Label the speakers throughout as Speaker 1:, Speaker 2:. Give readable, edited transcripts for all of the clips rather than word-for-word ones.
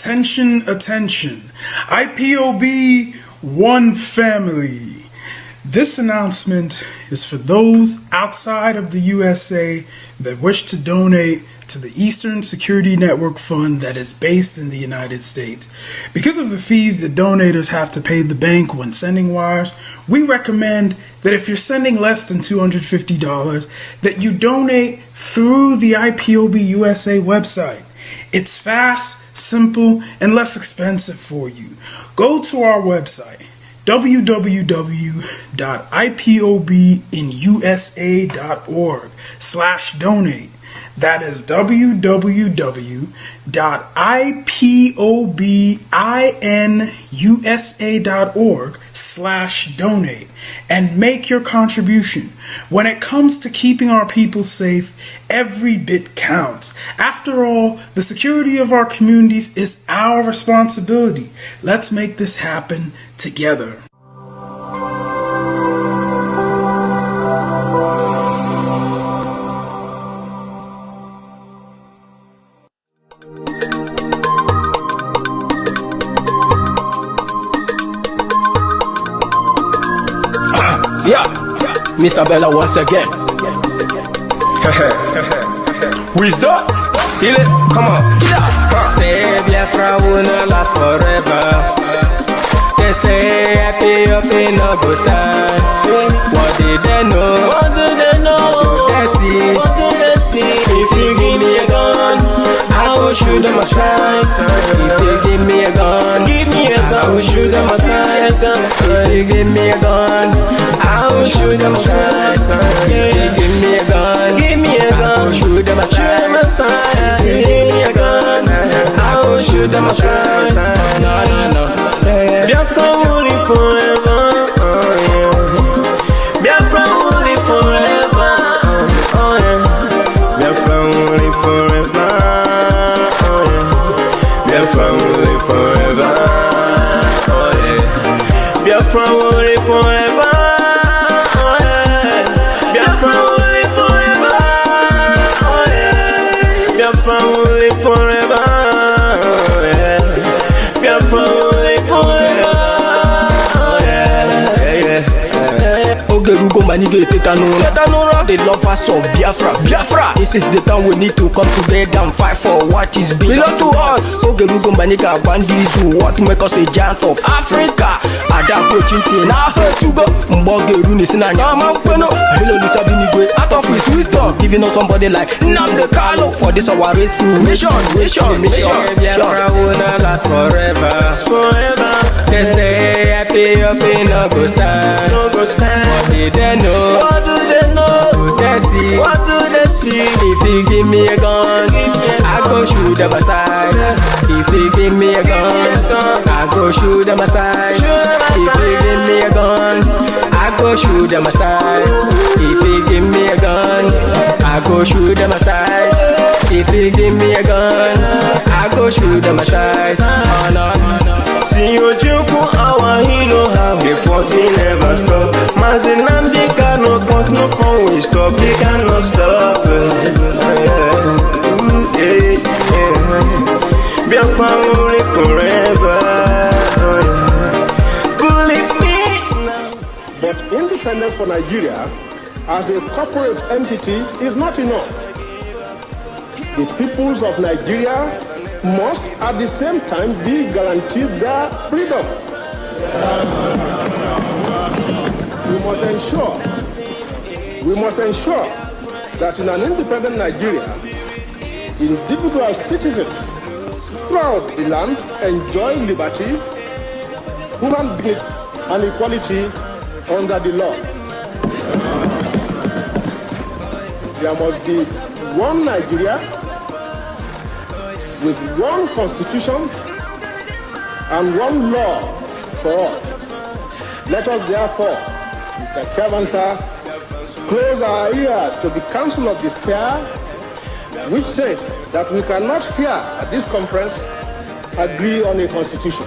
Speaker 1: Attention, attention. IPOB One Family. This announcement is for those outside of the USA that wish to donate to the Eastern Security Network Fund that is based in the United States. Because of the fees that donators have to pay the bank when sending wires, we recommend that if you're sending less than $250, that you donate through the IPOB USA website. It's fast, simple, and less expensive for you. Go to our website, www.ipobinusa.org/donate. That is www.ipobinusa.org/donate and make your contribution. When it comes to keeping our people safe, every bit counts. After all, the security of our communities is our responsibility. Let's make this happen together.
Speaker 2: Yeah, Mr. Bella once again. Wisdom, heal it, come on. Yeah.
Speaker 3: Say Biafra will not last forever. They say happy up in no go stand. What did they know? What do they know? What do they see? What do they see? If you give me a gun, I will shoot them aside. If you give me a gun, give me a gun, I will shoot them aside. If you give me a gun, I will shoot them aside. If you give me a gun, give me a gun, I will shoot them aside. If you give me a gun, I will shoot them aside. No, no, no. Biafra will live forever. Oh yeah. Biafra will live forever. Oh yeah. Biafra will live forever. Oh yeah. Biafra will live forever. Oh yeah. Biafra will live forever. Oh yeah. Biafra will live forever. Oh yeah. Biafra will live forever. Oh yeah. Biafra will live forever. Oh yeah. Ogerugo manige tetanura. The lovers of Biafra. This is the time we need to come together and fight for what is belong to us. Ogerugo maniga bandits who what make us a giant of Africa. Ada approaching na sugar. Mbogeru ni sina nyama kweno. Hello Lisa Binigwe. Out of his wisdom, giving us somebody like Nnamdi Kanu for this our rescue mission. Biafra will not last forever. They say happy up in no go stand. What did they know? What do they know? What do they see? What do they see? If you give me a gun, I go shoot them aside. If you give me a gun, I go shoot them aside. If you give me a gun, I go shoot them aside. If you give me a gun, I go shoot them aside. If you give me a gun, I go shoot them aside. Oh no, no. See you joke, our hero have the fighting never stop. Mazi Nnamdi Kanu, but no can we stop. He cannot stop. Biafra will live forever. Believe me now.
Speaker 4: But independence for Nigeria as a corporate entity is not enough. The peoples of Nigeria must at the same time be guaranteed their freedom. We must ensure that in an independent Nigeria, individual citizens throughout the land enjoy liberty, human dignity, and equality under the law. There must be one Nigeria with one constitution and one law for all. Let us therefore, Mr. Chairman, sir, close our ears to the counsel of despair, which says that we cannot here at this conference agree on a constitution.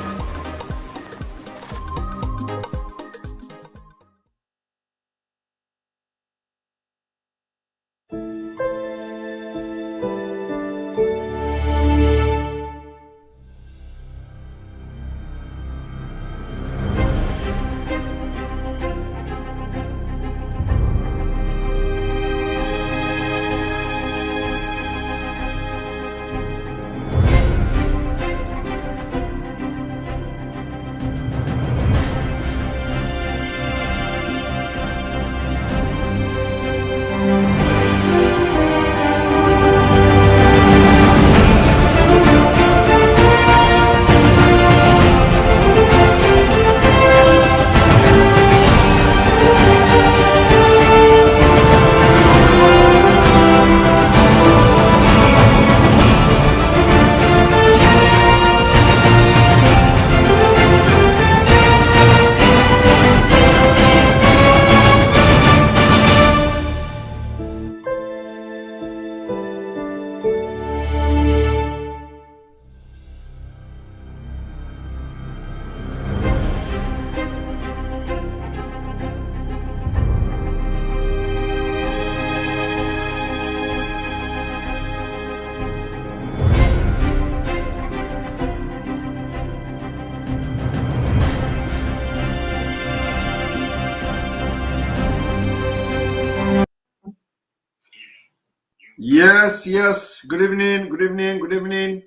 Speaker 5: Yes, yes. Good evening, good evening, good evening.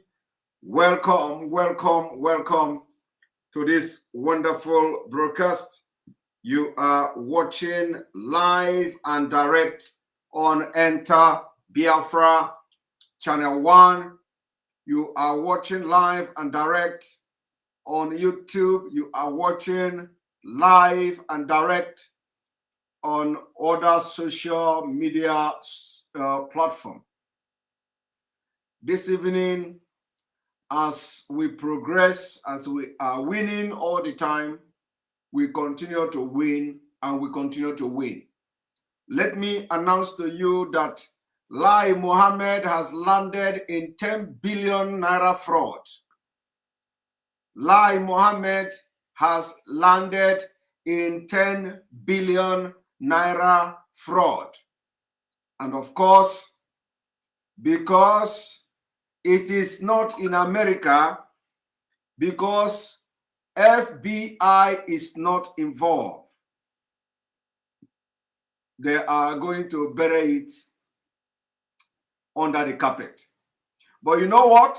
Speaker 5: Welcome, welcome, welcome to this wonderful broadcast. You are watching live and direct on Enter Biafra Channel 1. You are watching live and direct on YouTube. You are watching live and direct on other social media platforms. This evening, as we progress, as we are winning all the time, we continue to win and we continue to win. Let me announce to you that Lai Mohammed has landed in 10 billion naira fraud. Lai Mohammed has landed in 10 billion naira fraud. And of course, because it is not in America, because FBI is not involved, they are going to bury it under the carpet. But you know what?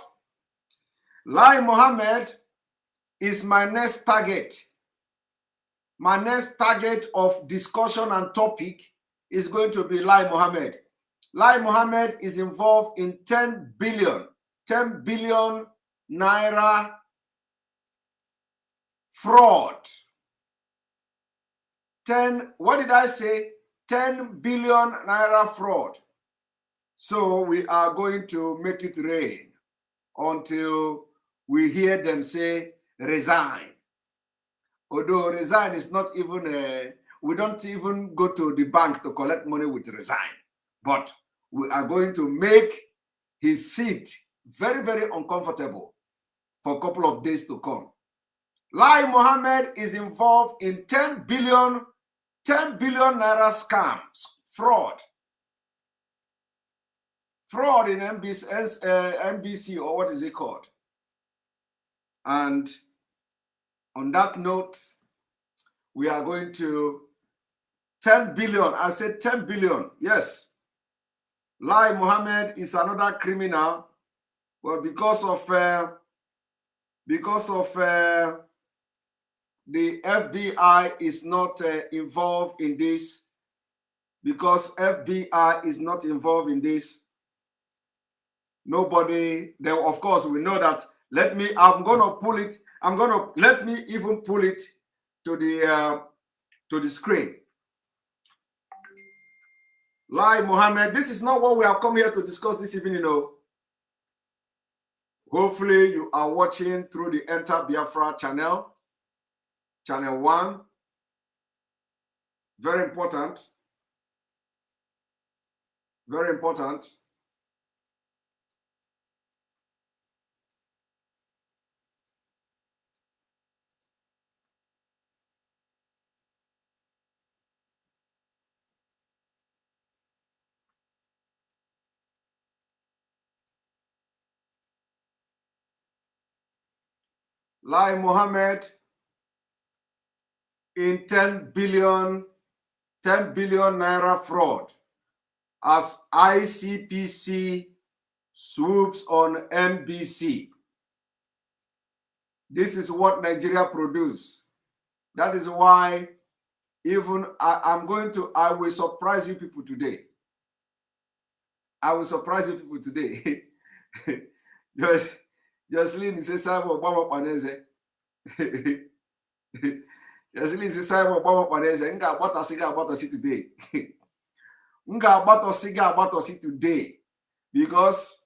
Speaker 5: Lai Mohammed is my next target. My next target of discussion and topic is going to be Lai Mohammed. Lai Mohammed is involved in 10 billion naira fraud. 10, what did I say? 10 billion naira fraud. So we are going to make it rain until we hear them say resign. Although resign is not even we don't even go to the bank to collect money with resign. But we are going to make his seat very, very uncomfortable for a couple of days to come. Lai Mohammed is involved in 10 billion naira scams, fraud in NBC, or what is it called? And on that note, we are going to 10 billion. I said 10 billion. Yes. Lai Mohammed is another criminal, but because of the FBI is not involved in this, because FBI is not involved in this, nobody, then of course we know that. Let me even pull it to the screen. Lai Mohammed, this is not what we have come here to discuss this evening, you know. Hopefully you are watching through the Enter Biafra channel, channel 1. Very important. Very important. Lai Mohammed in 10 billion naira fraud as ICPC swoops on NBC. This is what Nigeria produce. That is why even I will surprise you people today. I will surprise you people today. Jocelyn is Simon Obama Panese. Jocelyn is Simon Obama Panese. Nga about us today. Nga about us today. Because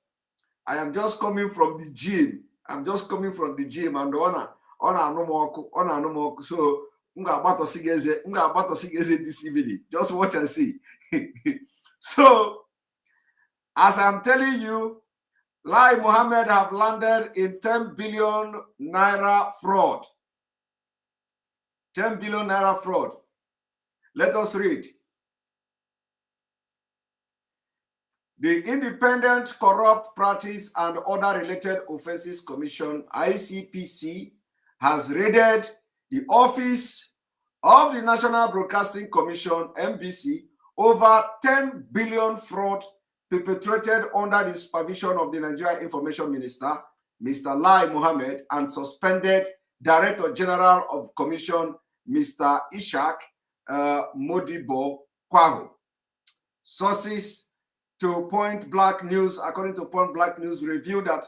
Speaker 5: I am just coming from the gym. I'm just coming from the gym and ona no more. So nga about us this evening. Just watch and see. So as I'm telling you, Lai Mohammed have landed in 10 billion naira fraud. 10 billion naira fraud. Let us read. The Independent Corrupt Practice and Other Related Offences Commission, ICPC, has raided the office of the National Broadcasting Commission, NBC, over 10 billion fraud perpetrated under the supervision of the Nigeria Information Minister, Mr. Lai Mohammed, and suspended Director General of Commission, Mr. Ishak Modibo Kwahu. Sources to Point Black News, according to Point Black News, revealed that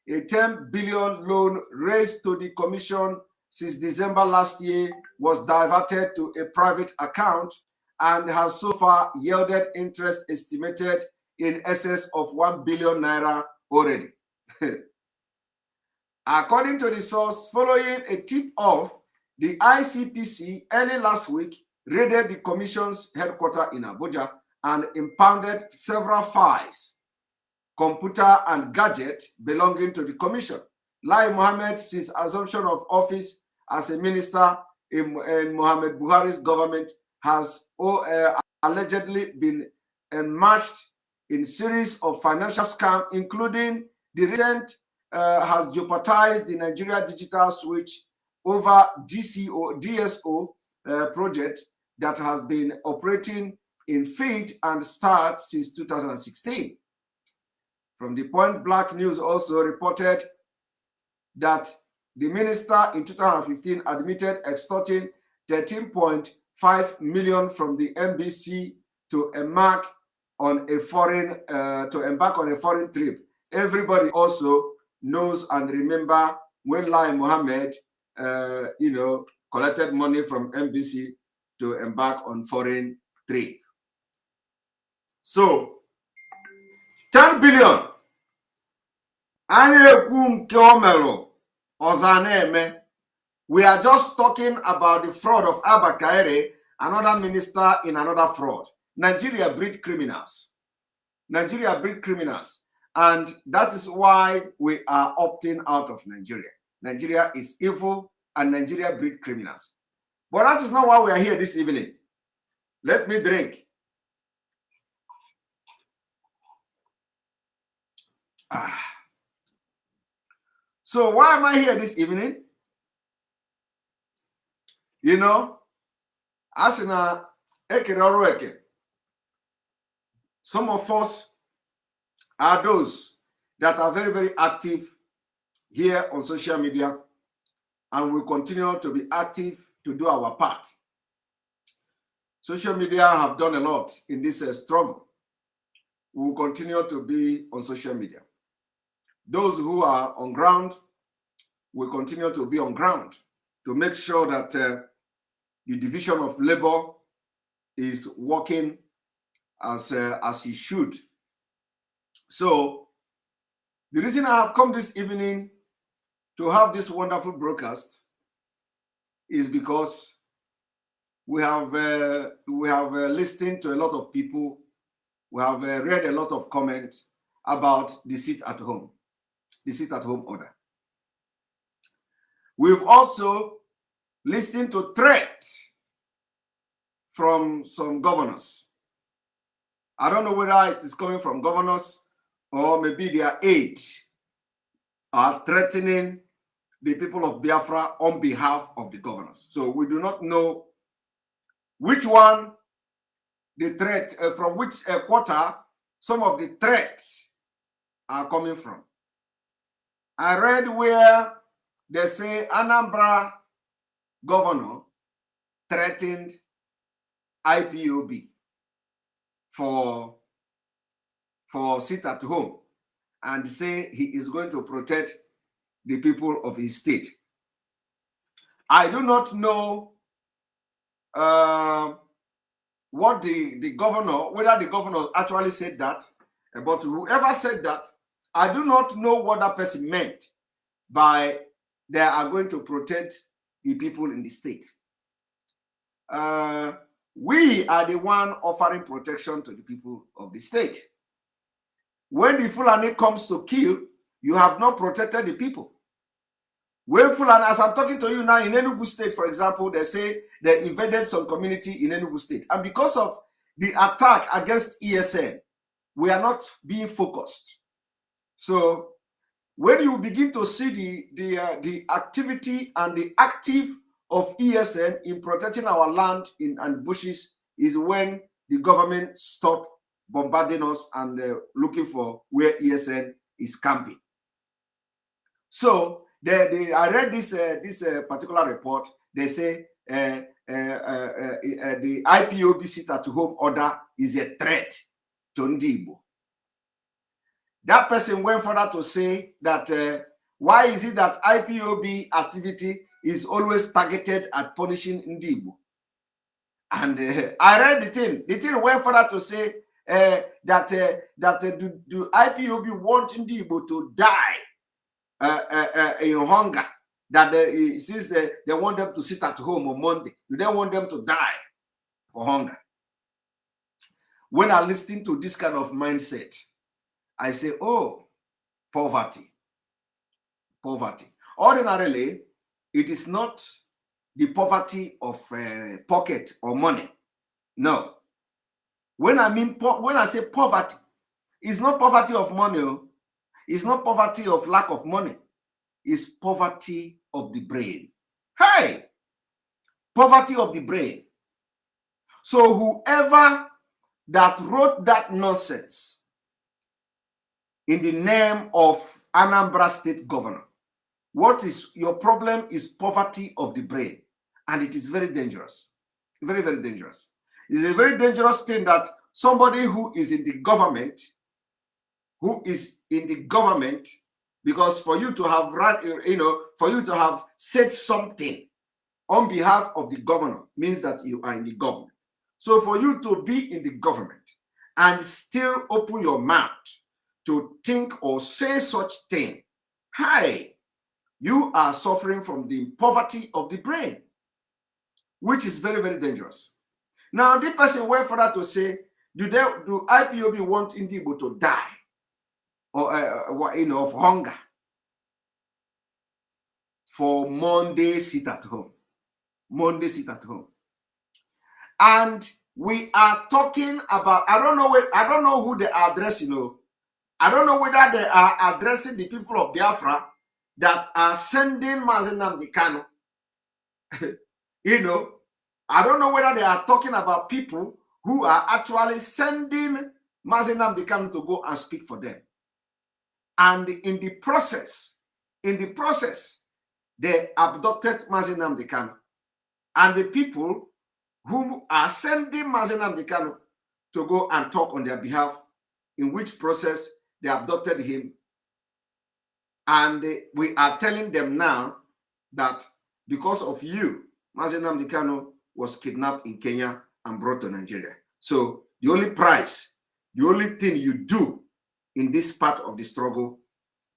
Speaker 5: a 10 billion loan raised to the commission since December last year was diverted to a private account and has so far yielded interest estimated in excess of 1 billion naira already. According to the source, following a tip-off, the ICPC early last week raided the commission's headquarters in Abuja and impounded several files, computer and gadgets belonging to the commission. Lai Mohammed, since assumption of office as a minister in Mohammed Buhari's government, has allegedly been enmeshed in series of financial scams, including the recent has jeopardized the Nigeria Digital Switch over DSO project that has been operating in field and start since 2016. From the Point Black News also reported that the minister in 2015 admitted extorting 13.5 million from the NBC to embark on a foreign trip. Everybody also knows and remember when Lai Mohammed, collected money from NBC to embark on foreign trip. So, 10 billion. We are just talking about the fraud of Abba Kaere, another minister in another fraud. Nigeria breed criminals. Nigeria breed criminals. And that is why we are opting out of Nigeria. Nigeria is evil and Nigeria breed criminals. But that is not why we are here this evening. Let me drink. So why am I here this evening? You know, Asina Ekeroroeke. Some of us are those that are very, very active here on social media, and we continue to be active to do our part. Social media have done a lot in this struggle. We will continue to be on social media. Those who are on ground will continue to be on ground to make sure that the division of labor is working as it should. So the reason I have come this evening to have this wonderful broadcast is because we have listened to a lot of people. We have read a lot of comments about the sit-at-home order. We've also listened to threats from some governors. I don't know whether it is coming from governors or maybe their aides are threatening the people of Biafra on behalf of the governors. So we do not know which one the threat, from which quarter some of the threats are coming from. I read where they say Anambra governor threatened IPOB for sit-at-home and say he is going to protect the people of his state. I do not know what the governor, whether the governor actually said that, but whoever said that, I do not know what that person meant by they are going to protect the people in the state. We are the one offering protection to the people of the state. When the Fulani comes to kill, you have not protected the people. When Fulani, as I'm talking to you now in Enugu State, for example, they say they invaded some community in Enugu State. And because of the attack against ESN, we are not being focused. So when you begin to see the activity and the active of ESN in protecting our land and bushes is when the government stop bombarding us and looking for where ESN is camping. So I read this particular report. They say the IPOB sit-at-home order is a threat to Ndibo. That person went further to say that why is it that IPOB activity is always targeted at punishing Ndibo? And I read the thing. The thing went further to say that do IPOB want Ndibo to die in hunger? That since they want them to sit at home on Monday, do they want them to die for hunger? When I listen to this kind of mindset, I say, oh, poverty. Poverty. Ordinarily, it is not the poverty of pocket or money. No. When I say poverty, it's not poverty of money. It's not poverty of lack of money. It's poverty of the brain. Hey! Poverty of the brain. So whoever that wrote that nonsense in the name of Anambra State Governor, what is your problem is poverty of the brain. And it is very dangerous. Very, very dangerous. It's a very dangerous thing that somebody who is in the government, because for you to have for you to have said something on behalf of the governor means that you are in the government. So for you to be in the government and still open your mouth to think or say such thing, hi, you are suffering from the poverty of the brain, which is very, very dangerous. Now, this person went further to say, do IPOB want Ndibo to die or of hunger for Monday sit at home? Monday sit at home. And we are talking about, I don't know who they are addressing. I don't know whether they are addressing the people of Biafra that are sending Mazi Nnamdi Kanu. I don't know whether they are talking about people who are actually sending Mazi Nnamdi Kanu to go and speak for them. And in the process, they abducted Mazi Nnamdi Kanu. And the people who are sending Mazi Nnamdi Kanu to go and talk on their behalf, in which process they abducted him. And we are telling them now that because of you, Mazi Nnamdi Kanu was kidnapped in Kenya and brought to Nigeria. So the only price, the only thing you do in this part of the struggle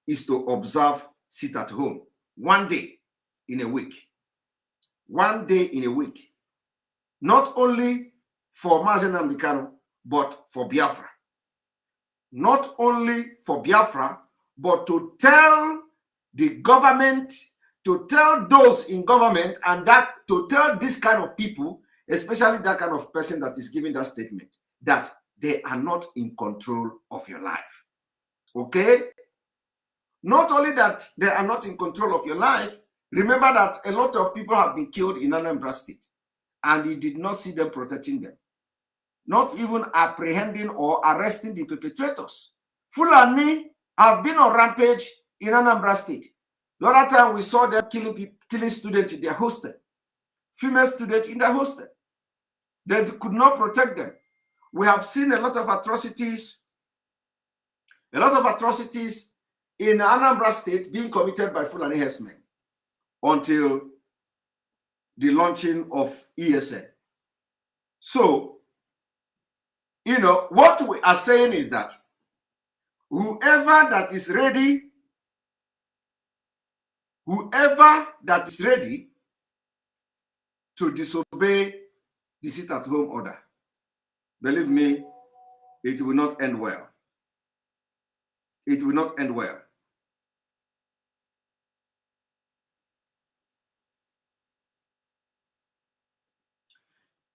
Speaker 5: is to observe, sit at home, 1 day in a week. 1 day in a week. Not only for Mazi Nnamdi Kanu, but for Biafra. Not only for Biafra, but to tell the government, to tell those in government, and that to tell this kind of people, especially that kind of person that is giving that statement, that they are not in control of your life. Okay? Not only that they are not in control of your life, remember that a lot of people have been killed in Anambra State, and you did not see them protecting them, not even apprehending or arresting the perpetrators. Fulani have been on rampage in Anambra State. The other time we saw them killing students in their hostel, female students in their hostel. They could not protect them. We have seen a lot of atrocities in Anambra State being committed by Fulani herdsmen until the launching of ESN. So, what we are saying is that whoever that is ready to disobey the sit-at-home order, believe me, it will not end well. It will not end well.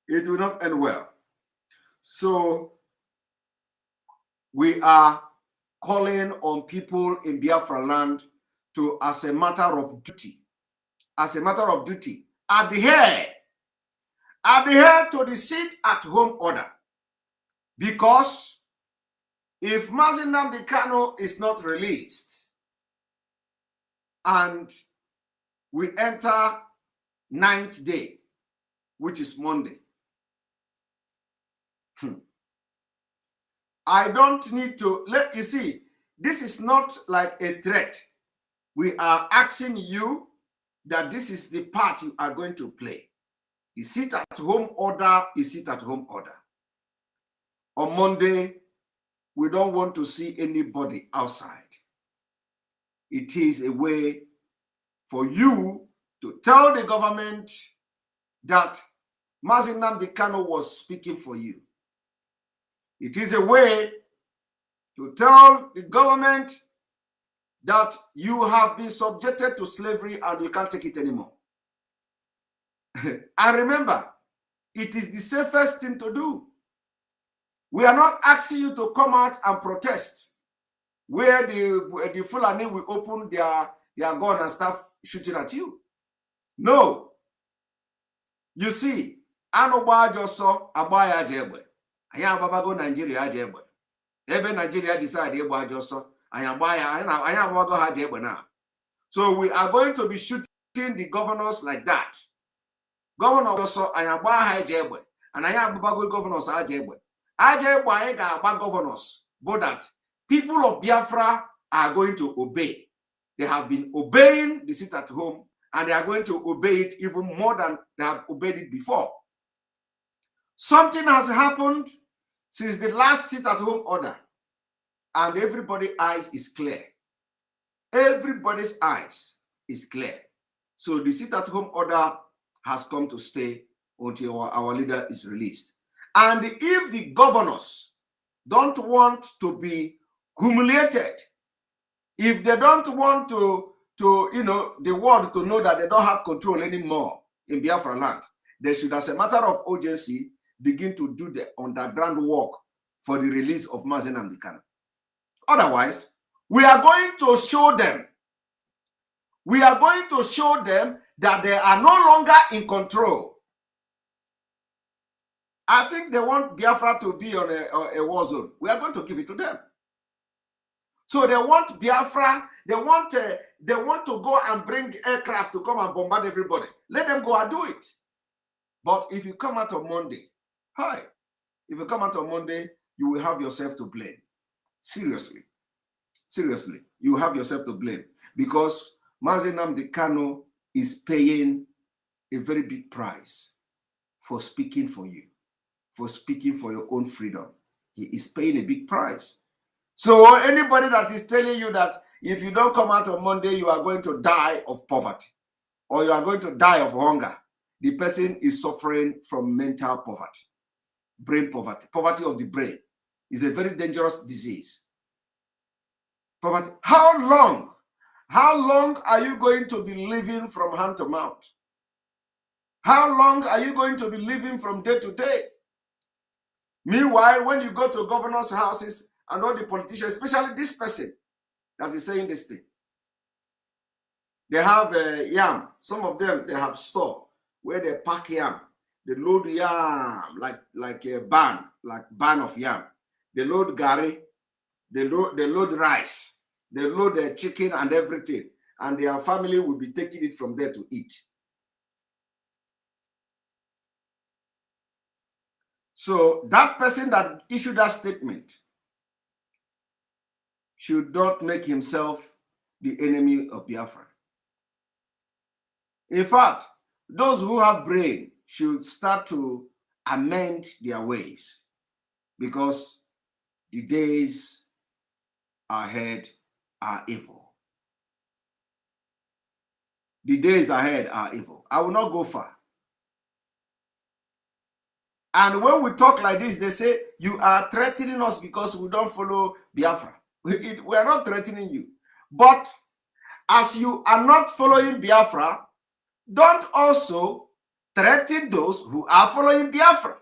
Speaker 5: It will not end well. So we are calling on people in Biafra land to, as a matter of duty, adhere to the sit-at-home order, because If Mazi Nnamdi Kanu is not released and we enter 9th day, which is Monday, I don't need to let you see. This is not like a threat. We are asking you that this is the part you are going to play. The sit-at-home order is sit-at-home order. On Monday, we don't want to see anybody outside. It is a way for you to tell the government that Mazi Nnamdi Kanu was speaking for you. It is a way to tell the government that you have been subjected to slavery and you can't take it anymore. And remember, it is the safest thing to do. We are not asking you to come out and protest where the Fulani will open their gun and start shooting at you. No. You see, Anoba just saw Abaya Jebwe. Aya Babago Nigeria Jebwe. Even Nigeria decided Eba just saw Aya Bago Jebwe now. So we are going to be shooting the governors like that. Governor also Aya Baha Jebwe. And Aya Babago governors are Jebwe. Ajebwe ga governors, but that people of Biafra are going to obey. They have been obeying the sit at home, and they are going to obey it even more than they have obeyed it before. Something has happened since the last sit at home order, and everybody's eyes is clear. Everybody's eyes is clear. So the sit at home order has come to stay until our leader is released. And if the governors don't want to be humiliated, if they don't want to the world to know that they don't have control anymore in Biafra land, they should, as a matter of urgency, begin to do the underground work for the release of Mazi Nnamdi Kanu. Otherwise, we are going to show them. We are going to show them that they are no longer in control. I think they want Biafra to be on a war zone. We are going to give it to them. So they want Biafra. They want to go and bring aircraft to come and bombard everybody. Let them go and do it. But if you come out on Monday, if you come out on Monday, you will have yourself to blame. Seriously. Seriously, you have yourself to blame because Mazi Nnamdi Kanu is paying a very big price for speaking for you, for speaking for your own freedom. He is paying a big price. So anybody that is telling you that if you don't come out on Monday, you are going to die of poverty or you are going to die of hunger, the person is suffering from mental poverty, brain poverty, poverty of the brain. Is a very dangerous disease. Poverty. How long are you going to be living from hand to mouth? How long are you going to be living from day to day? Meanwhile, when you go to governors' houses and all the politicians, especially this person that is saying this thing, they have yam. Some of them, they have store where they pack yam. They load yam like a ban of yam. They load gari. They load rice. They load their chicken and everything. And their family will be taking it from there to eat. So that person that issued that statement should not make himself the enemy of Biafra. In fact, those who have brain should start to amend their ways because the days ahead are evil. The days ahead are evil. I will not go far. And when we talk like this, they say, you are threatening us because we don't follow Biafra. We are not threatening you. But as you are not following Biafra, don't also threaten those who are following Biafra.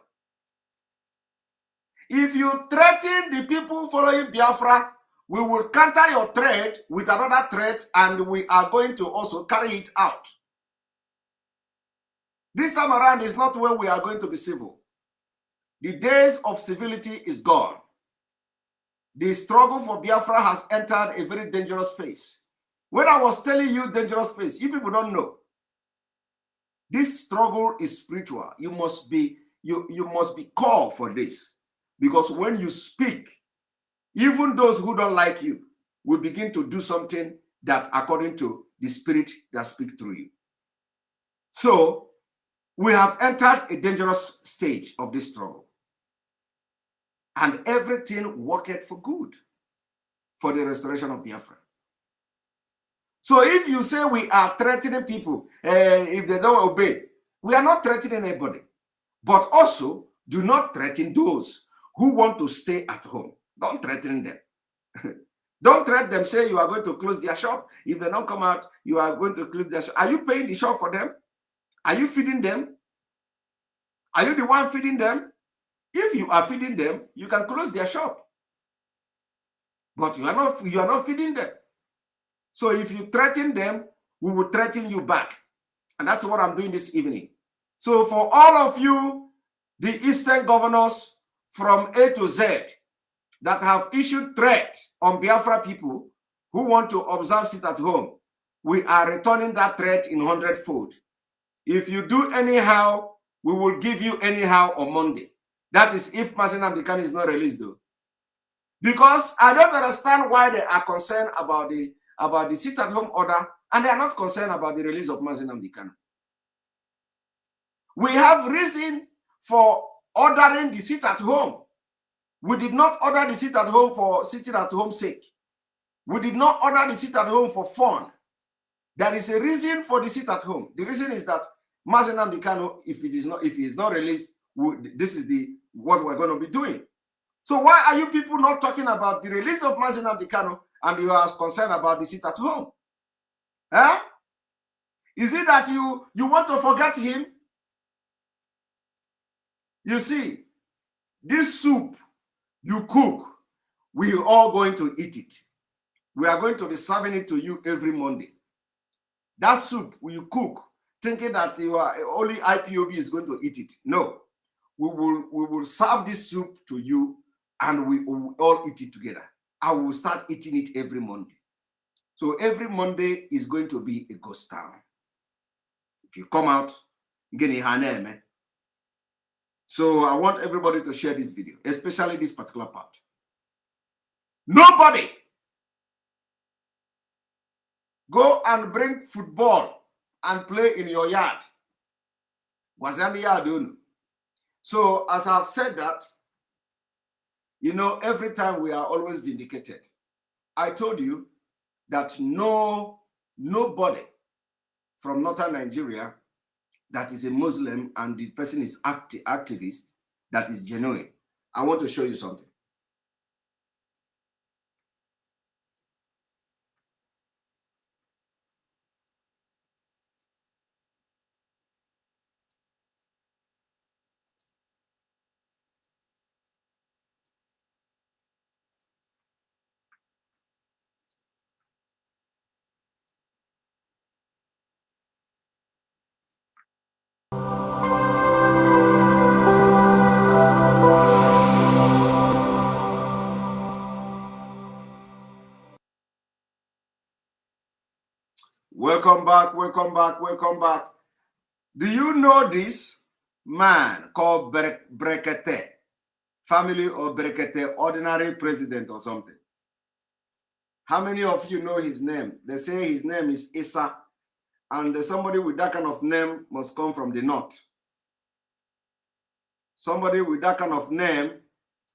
Speaker 5: If you threaten the people following Biafra, we will counter your threat with another threat, and we are going to also carry it out. This time around is not when we are going to be civil. The days of civility is gone. the struggle for Biafra has entered a very dangerous phase. When I was telling you dangerous phase, you people don't know. This struggle is spiritual. You must be called for this. Because when you speak, even those who don't like you will begin to do something that according to the spirit that speaks through you. So we have entered a dangerous stage of this struggle. And everything worketh for good for the restoration of Biafra. So if you say we are threatening people, if they don't obey, we are not threatening anybody. But also, do not threaten those who want to stay at home. Don't threaten them. Don't threaten them, say you are going to close their shop. If they don't come out, you are going to close their shop. Are you paying the shop for them? Are you feeding them? Are you the one feeding them? If you are feeding them, you can close their shop. But you are not feeding them. So if you threaten them, we will threaten you back. And that's what I'm doing this evening. So for all of you, the Eastern governors from A to Z that have issued threat on Biafra people who want to observe sit at home, we are returning that threat in 100-fold. If you do anyhow, we will give you anyhow on Monday. That is if Mazi Nnamdi Kanu is not released though. Because I don't understand why they are concerned about the sit-at-home order and they are not concerned about the release of Mazi Nnamdi Kanu. We have reason for ordering the sit-at-home. We did not order the sit-at-home for sitting at home sake. We did not order the sit-at-home for fun. There is a reason for the sit-at-home. The reason is that Mazi Nnamdi Kanu, if he is not released, this is what we're going to be doing. So why are you people not talking about the release of Mazi Nnamdi Kanu and you are concerned about the sit-at-home? Huh? Is it that you want to forget him? You see, this soup you cook, we are all going to eat it. We are going to be serving it to you every Monday. That soup you cook, thinking that only IPOB is going to eat it. No, we will serve this soup to you and we will all eat it together. I will start eating it every Monday. So every Monday is going to be a ghost town. If you come out, so I want everybody to share this video, especially this particular part. Nobody go and bring football and play in your yard. So as I've said that, every time we are always vindicated. I told you that nobody from northern Nigeria that is a Muslim and the person is activist, that is genuine. I want to show you something. Welcome back, welcome back, welcome back. Do you know this man called Brekete? Family of Brekete, ordinary president or something. How many of you know his name? They say his name is Issa, and somebody with that kind of name must come from the north. Somebody with that kind of name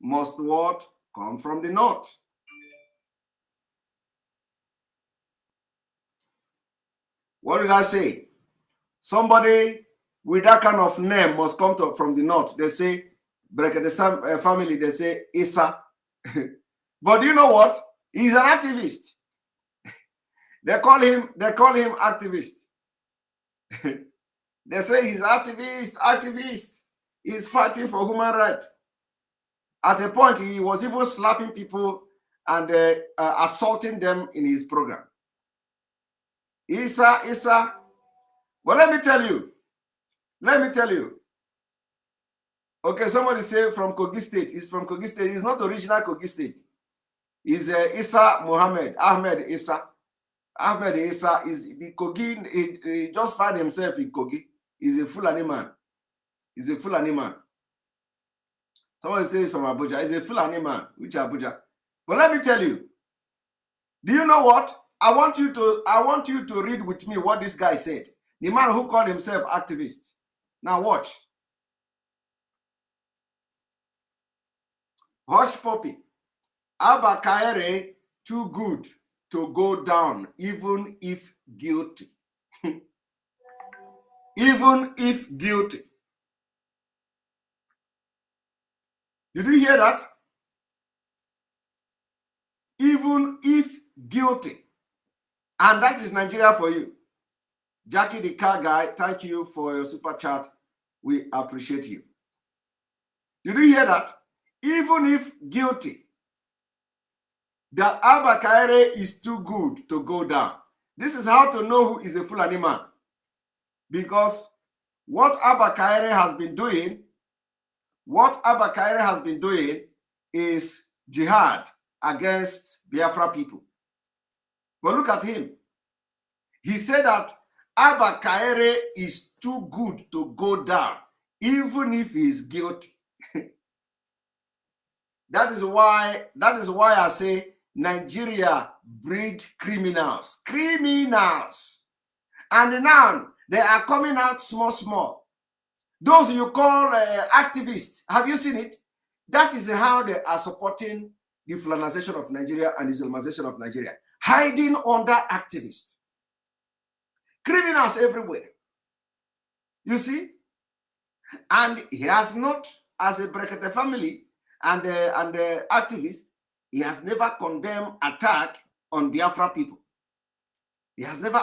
Speaker 5: must what? Come from the north. What did I say? Somebody with that kind of name must come from the north. They say, Brekete family, they say Issa. But you know what? He's an activist. They call him activist. They say he's activist. He's fighting for human rights. At a point, he was even slapping people and assaulting them in his program. Issa. Well, let me tell you. Okay, somebody say from Kogi State. He's from Kogi State. He's not original Kogi State. is Isa Muhammad, Ahmed Isa. Ahmed Isa is the Kogi, he just found himself in Kogi. He's a Fulani man. He's a Fulani man. Somebody says from Abuja. He's a Fulani man. Which Abuja? But let me tell you. Do you know what? I want you to read with me what this guy said. The man who called himself activist. Now watch. Hush puppy. Abba Kaere too good to go down, even if guilty. Even if guilty. Did you hear that? Even if guilty. And that is Nigeria for you. Jackie the car guy, thank you for your super chat. We appreciate you. Did you hear that? Even if guilty, that Abba Kaere is too good to go down. This is how to know who is a Fulani man. Because what Abba Kaere has been doing is jihad against Biafra people. But look at him. He said that Abba Kaere is too good to go down, even if he is guilty. That is why I say Nigeria breed criminals. Criminals. And now they are coming out small. Those you call activists, have you seen it? That is how they are supporting the Fulanization of Nigeria and Islamization of Nigeria. Hiding under activists. Criminals everywhere. You see? And he has not, as a Brekete family and activist, he has never condemned attack on Biafra people. He has never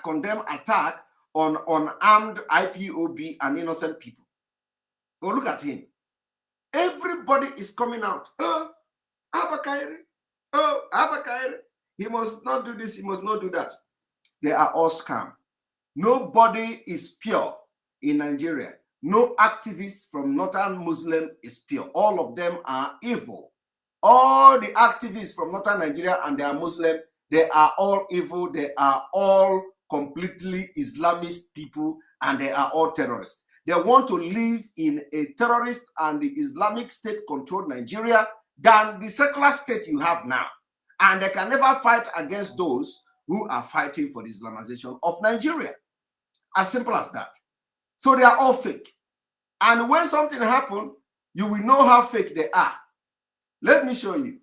Speaker 5: condemned attack on unarmed IPOB and innocent people. But look at him. Everybody is coming out. Oh, Abba Kaere. Oh, Abba Kaere. He must not do this. He must not do that. They are all scam. Nobody is pure in Nigeria. No activist from Northern Muslim is pure. All of them are evil. All the activists from Northern Nigeria and they are Muslim, they are all evil. They are all completely Islamist people and they are all terrorists. They want to live in a terrorist and the Islamic state controlled Nigeria than the secular state you have now. And they can never fight against those who are fighting for the Islamization of Nigeria. As simple as that. So they are all fake. And when something happens, you will know how fake they are. Let me show you.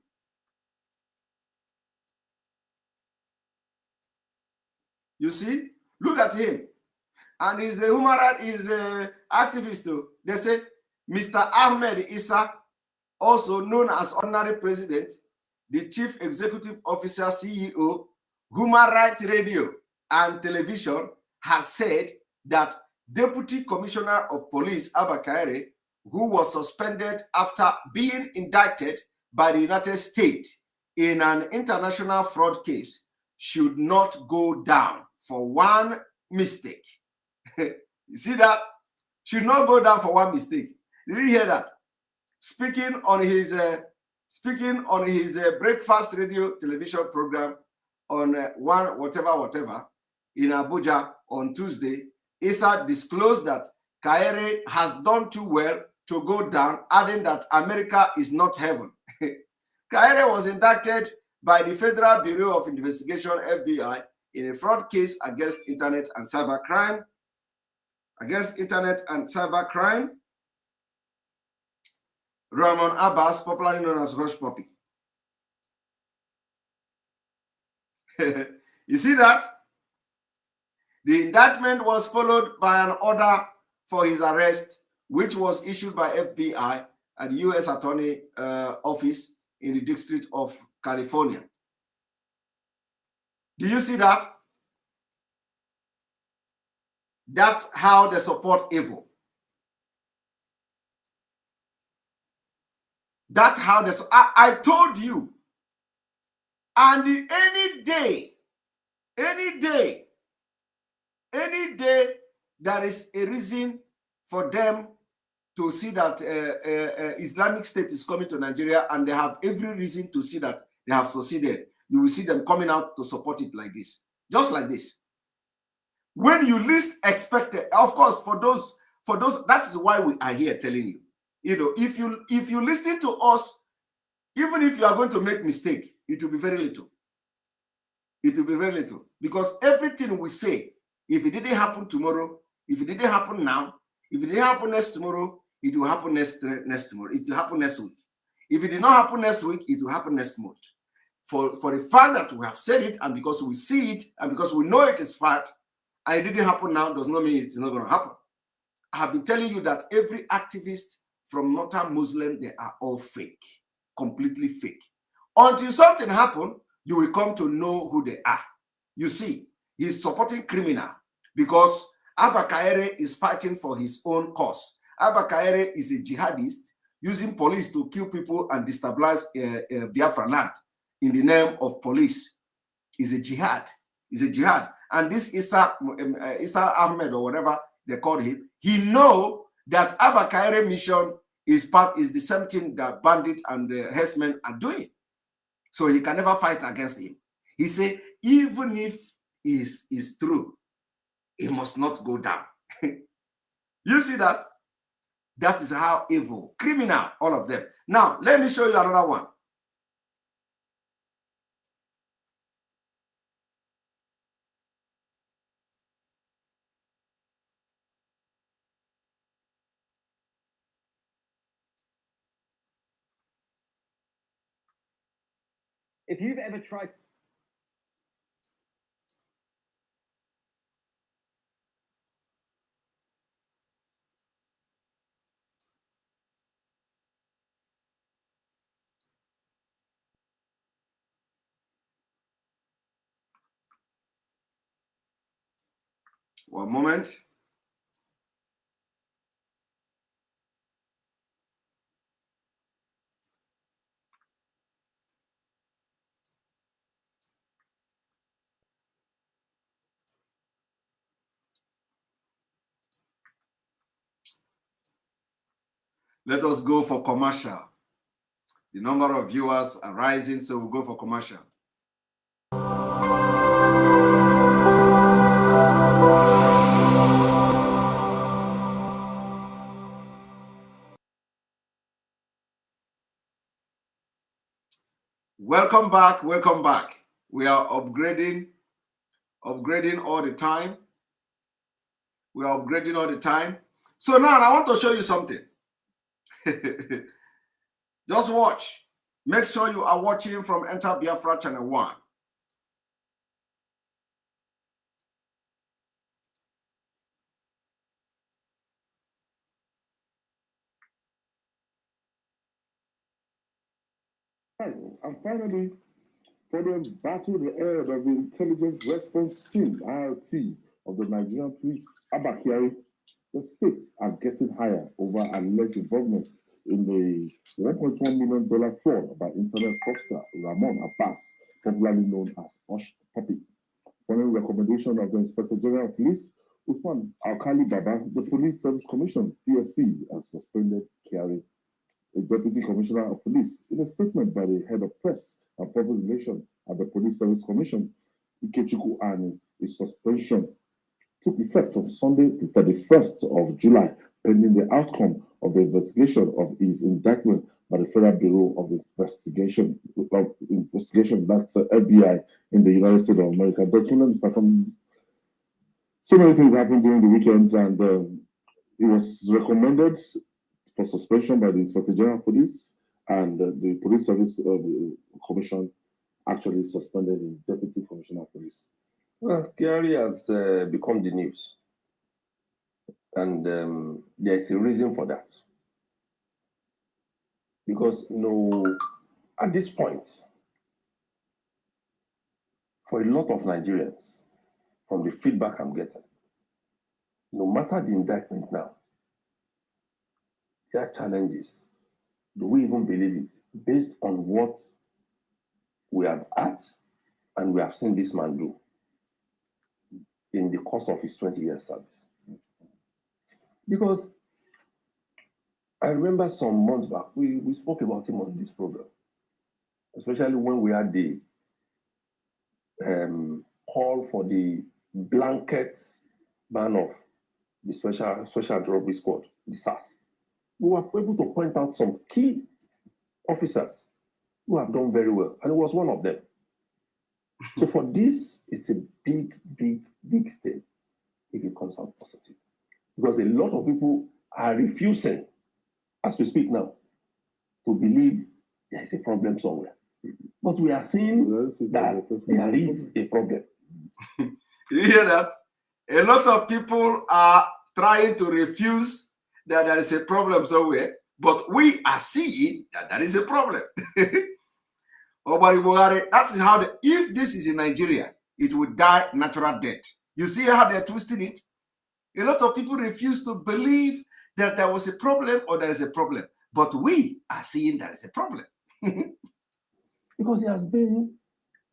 Speaker 5: You see? Look at him. And he's a human rights, he's an activist too. They say, Mr. Ahmed Isa, also known as Honorary President, the Chief Executive Officer, CEO, Human Rights Radio and Television, has said that Deputy Commissioner of Police, Abba Kaere, who was suspended after being indicted by the United States in an international fraud case, should not go down for one mistake. You see that? Should not go down for one mistake. Did you hear that? Speaking on his breakfast radio television program on one whatever in Abuja on Tuesday, Issa disclosed that Kaere has done too well to go down, adding that America is not heaven. Kaere was indicted by the Federal Bureau of Investigation, FBI, in a fraud case against internet and cybercrime. Ramon Abbas, popularly known as Hush Puppy. You see that? The indictment was followed by an order for his arrest, which was issued by FBI at the U.S. Attorney Office in the District of California. Do you see that? That's how they support evil. That's how they. I told you. And any day, there is a reason for them to see that Islamic State is coming to Nigeria, and they have every reason to see that they have succeeded, you will see them coming out to support it like this, just like this. When you least expect it, of course, for those, that is why we are here telling you. You know, if you listen to us, even if you are going to make mistake, it will be very little. It will be very little, because everything we say, if it didn't happen tomorrow, if it didn't happen now, if it didn't happen next tomorrow, it will happen next tomorrow. It will happen next week. If it did not happen next week, it will happen next month. For the fact that we have said it, and because we see it, and because we know it is fact, and it didn't happen now, does not mean it's not going to happen. I have been telling you that every activist from Northern Muslim, they are all fake, completely fake. Until something happens, you will come to know who they are. You see, he's supporting criminal because Abba Kaere is fighting for his own cause. Abba Kaere is a jihadist using police to kill people and destabilize Biafra land in the name of police. Is a jihad. Is a jihad. And this Isa Ahmed or whatever they call him, he know that Abba Kaere mission is the same thing that bandit and herdsmen are doing. So he can never fight against him. He say, even if is true, it must not go down. You see that? That is how evil, criminal, all of them. Now, let me show you another one.
Speaker 6: If you've ever tried...
Speaker 5: One moment. Let us go for commercial. The number of viewers are rising, so we'll go for commercial. Welcome back, welcome back. We are upgrading all the time. We are upgrading all the time. So now I want to show you something. Just watch. Make sure you are watching from Enter Biafra Channel 1.
Speaker 4: And finally, for them battle the air of the Intelligence Response Team, IRT, of the Nigerian Police, Abba Kyari, the stakes are getting higher over alleged involvement in the $1.1 million fraud by internet fraudster Ramon Abbas, popularly known as Hush Puppy. Following recommendation of the Inspector General of Police, Usman Alkali Baba, the Police Service Commission, PSC, has suspended Kyari, a Deputy Commissioner of Police. In a statement by the Head of Press and Public Relations at the Police Service Commission, Ikechukwu Ani, his suspension took effect from Sunday, the 31st of July, pending the outcome of the investigation of his indictment by the Federal Bureau of Investigation, that's FBI in the United States of America. But so many things happened during the weekend, and it was recommended for suspension by the Inspector General of Police, and the Police Service Commission actually suspended the Deputy Commissioner of Police.
Speaker 2: Well, Kyari has become the news, and there's a reason for that. Because, at this point, for a lot of Nigerians, from the feedback I'm getting, no matter the indictment now, their challenge is, do we even believe it based on what we have had and we have seen this man do in the course of his 20 years service? Because I remember some months back, we spoke about him on this program. especially when we had the call for the blanket ban of the special anti-robbery squad, the SARS. We were able to point out some key officers who have done very well, and it was one of them. So for this, it's a big step if it comes out positive. Because a lot of people are refusing, as we speak now, to believe there is a problem somewhere. But we are seeing that there is a problem.
Speaker 5: You hear that? A lot of people are trying to refuse that there is a problem somewhere, but we are seeing that there is a problem. That is how if this is in Nigeria, it would die natural death. You see how they're twisting it? A lot of people refuse to believe that there was a problem or there is a problem, but we are seeing there is a problem.
Speaker 2: Because he has been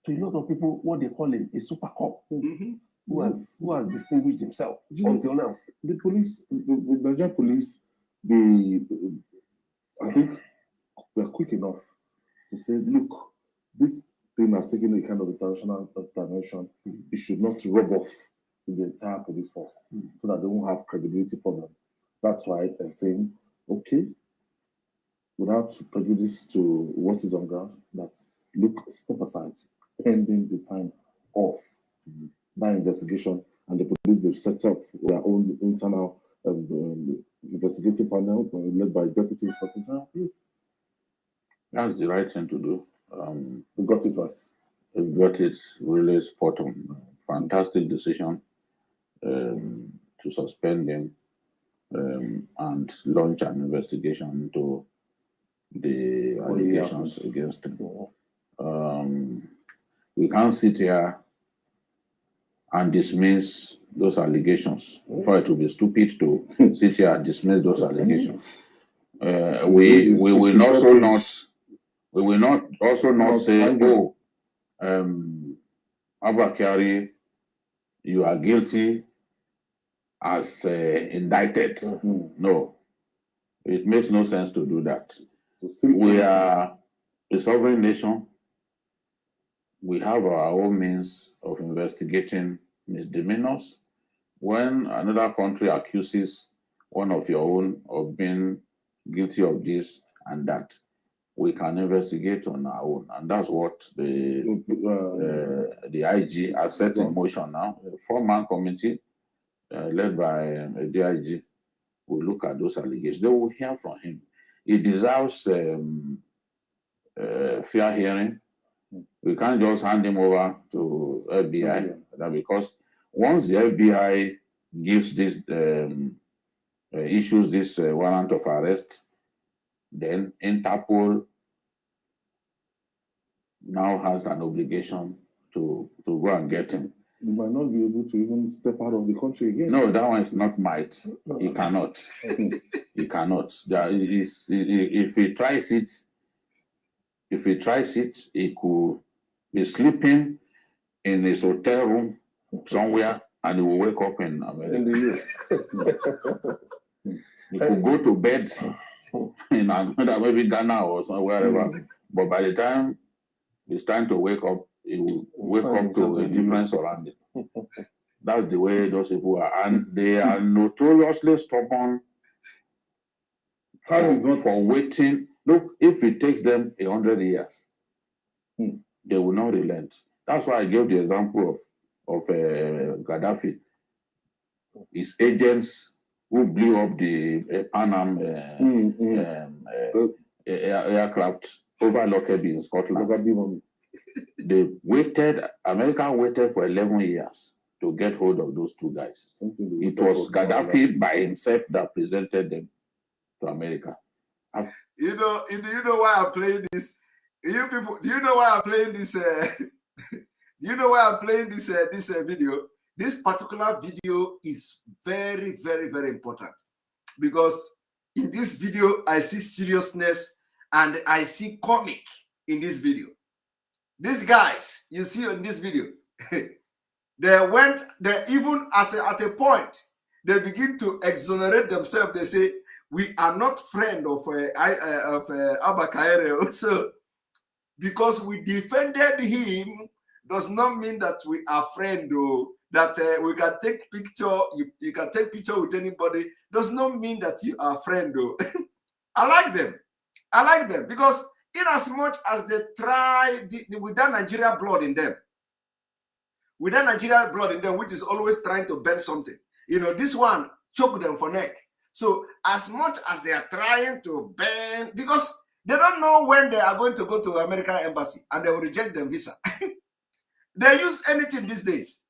Speaker 2: to a lot of people what they call him a super cop who has distinguished himself until now.
Speaker 7: The police, the Nigerian police, I think they're quick enough to say, look, this thing has taken a kind of international dimension. It should not rub off the entire police force so that they won't have credibility problem. That's why they're saying, okay, without prejudice to what is on ground, that look, step aside, pending the time of that investigation, and the police have set up their own internal investigative panel led by Deputy Inspector General.
Speaker 8: That's the right thing to do.
Speaker 7: We got it right.
Speaker 8: We got it really spot on. Fantastic decision to suspend them and launch an investigation into the allegations against them. We can't sit here and dismiss those allegations. For it to be stupid to sit here and dismiss those allegations. We will also not say, oh, Abba Kyari, you are guilty as indicted. No, it makes no sense to do that. We are a sovereign nation. We have our own means of investigating misdemeanors. When another country accuses one of your own of being guilty of this and that, we can investigate on our own, and that's what the IG has set in motion now. A 4-man committee led by a DIG will look at those allegations. They will hear from him. He deserves fair hearing. We can't just hand him over to FBI, because once the FBI gives this issues this warrant of arrest, then Interpol now has an obligation to go and get him.
Speaker 7: You might not be able to even step out of the country again.
Speaker 8: No, that one is not might. He cannot. He cannot. If he tries it, he could be sleeping in his hotel room somewhere, and he will wake up in America.
Speaker 7: In the US.
Speaker 8: He could go to bed in maybe Ghana or wherever, but by the time it's time to wake up, he will wake up to a different surrounding. That's the way those people are, and they are notoriously stubborn for waiting. Look, if it takes them 100 years, they will not relent. That's why I gave the example of Gaddafi. His agents who blew up the Pan Am aircraft over Lockerbie in Scotland. America waited for 11 years to get hold of those two guys. It was Gaddafi by himself that presented them to America.
Speaker 5: You know why I'm playing this? You people, do you know why I'm playing this? You know why I'm playing this video? This particular video is very, very, very important, because in this video I see seriousness and I see comic in this video. These guys you see in this video, they even at a point they begin to exonerate themselves. They say, we are not friend of Abba Kyari. So because we defended him does not mean that we are friends, though. That we can take picture, you can take picture with anybody, does not mean that you are friend, though. I like them. I like them because in as much as they try with that Nigeria blood in them, which is always trying to bend something, this one choke them for neck. So as much as they are trying to bend, because they don't know when they are going to go to American embassy and they will reject them visa. They use anything these days.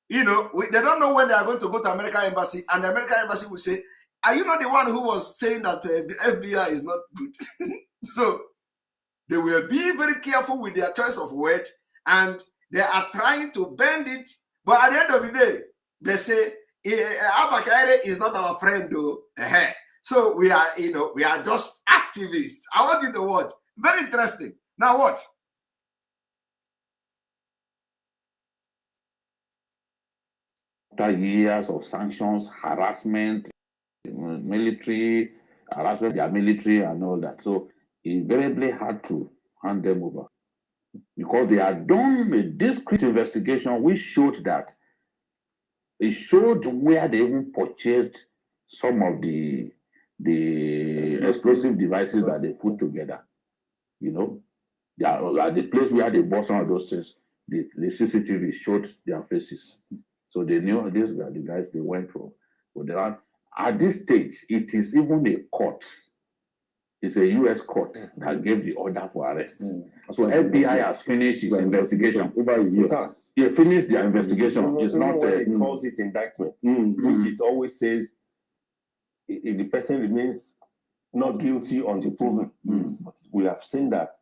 Speaker 5: They don't know when they are going to go to American embassy, and the American embassy will say, "Are you not the one who was saying that the FBI is not good?" So they will be very careful with their choice of word, and they are trying to bend it. But at the end of the day, they say, Abba Kyari is not our friend, though. So we are, we are just activists. I want you to watch. Very interesting. Now watch.
Speaker 8: After years of sanctions, harassment, military, harassment, their military and all that. So it's very hard to hand them over. Because they had done a discreet investigation which showed that it showed where they even purchased some of the explosive devices that they put together. At the place where they bought some of those things, the CCTV showed their faces. So they knew these are the guys they went for. At this stage, it is even a court. It's a U.S. court that gave the order for arrest. So FBI has finished its investigation. Over a year. They finished their investigation. It's not.
Speaker 2: It calls it indictment, which it always says if the person remains not guilty until proven. But we have seen that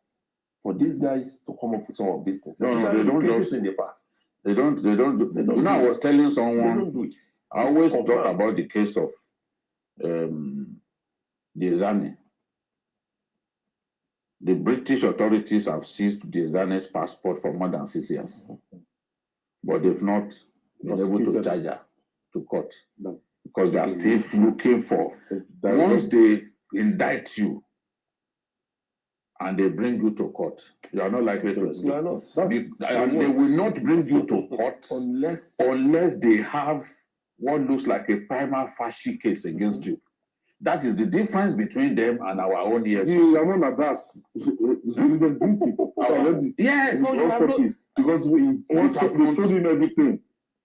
Speaker 2: for these guys to come up with some of these things,
Speaker 8: they don't do
Speaker 2: in the past.
Speaker 8: They don't. I was telling someone. I always talk about the case of Desane. The British authorities have seized Desane's passport for more than 6 years, but they've not been able to charge her to court because they are still looking for. Once they indict you and they bring you to court, you are not likely to escape. And they will not bring you to court unless they have what looks like a prima facie case against you. That is the difference between them and our own years. Yes, no, you have no. Because we showed him everything.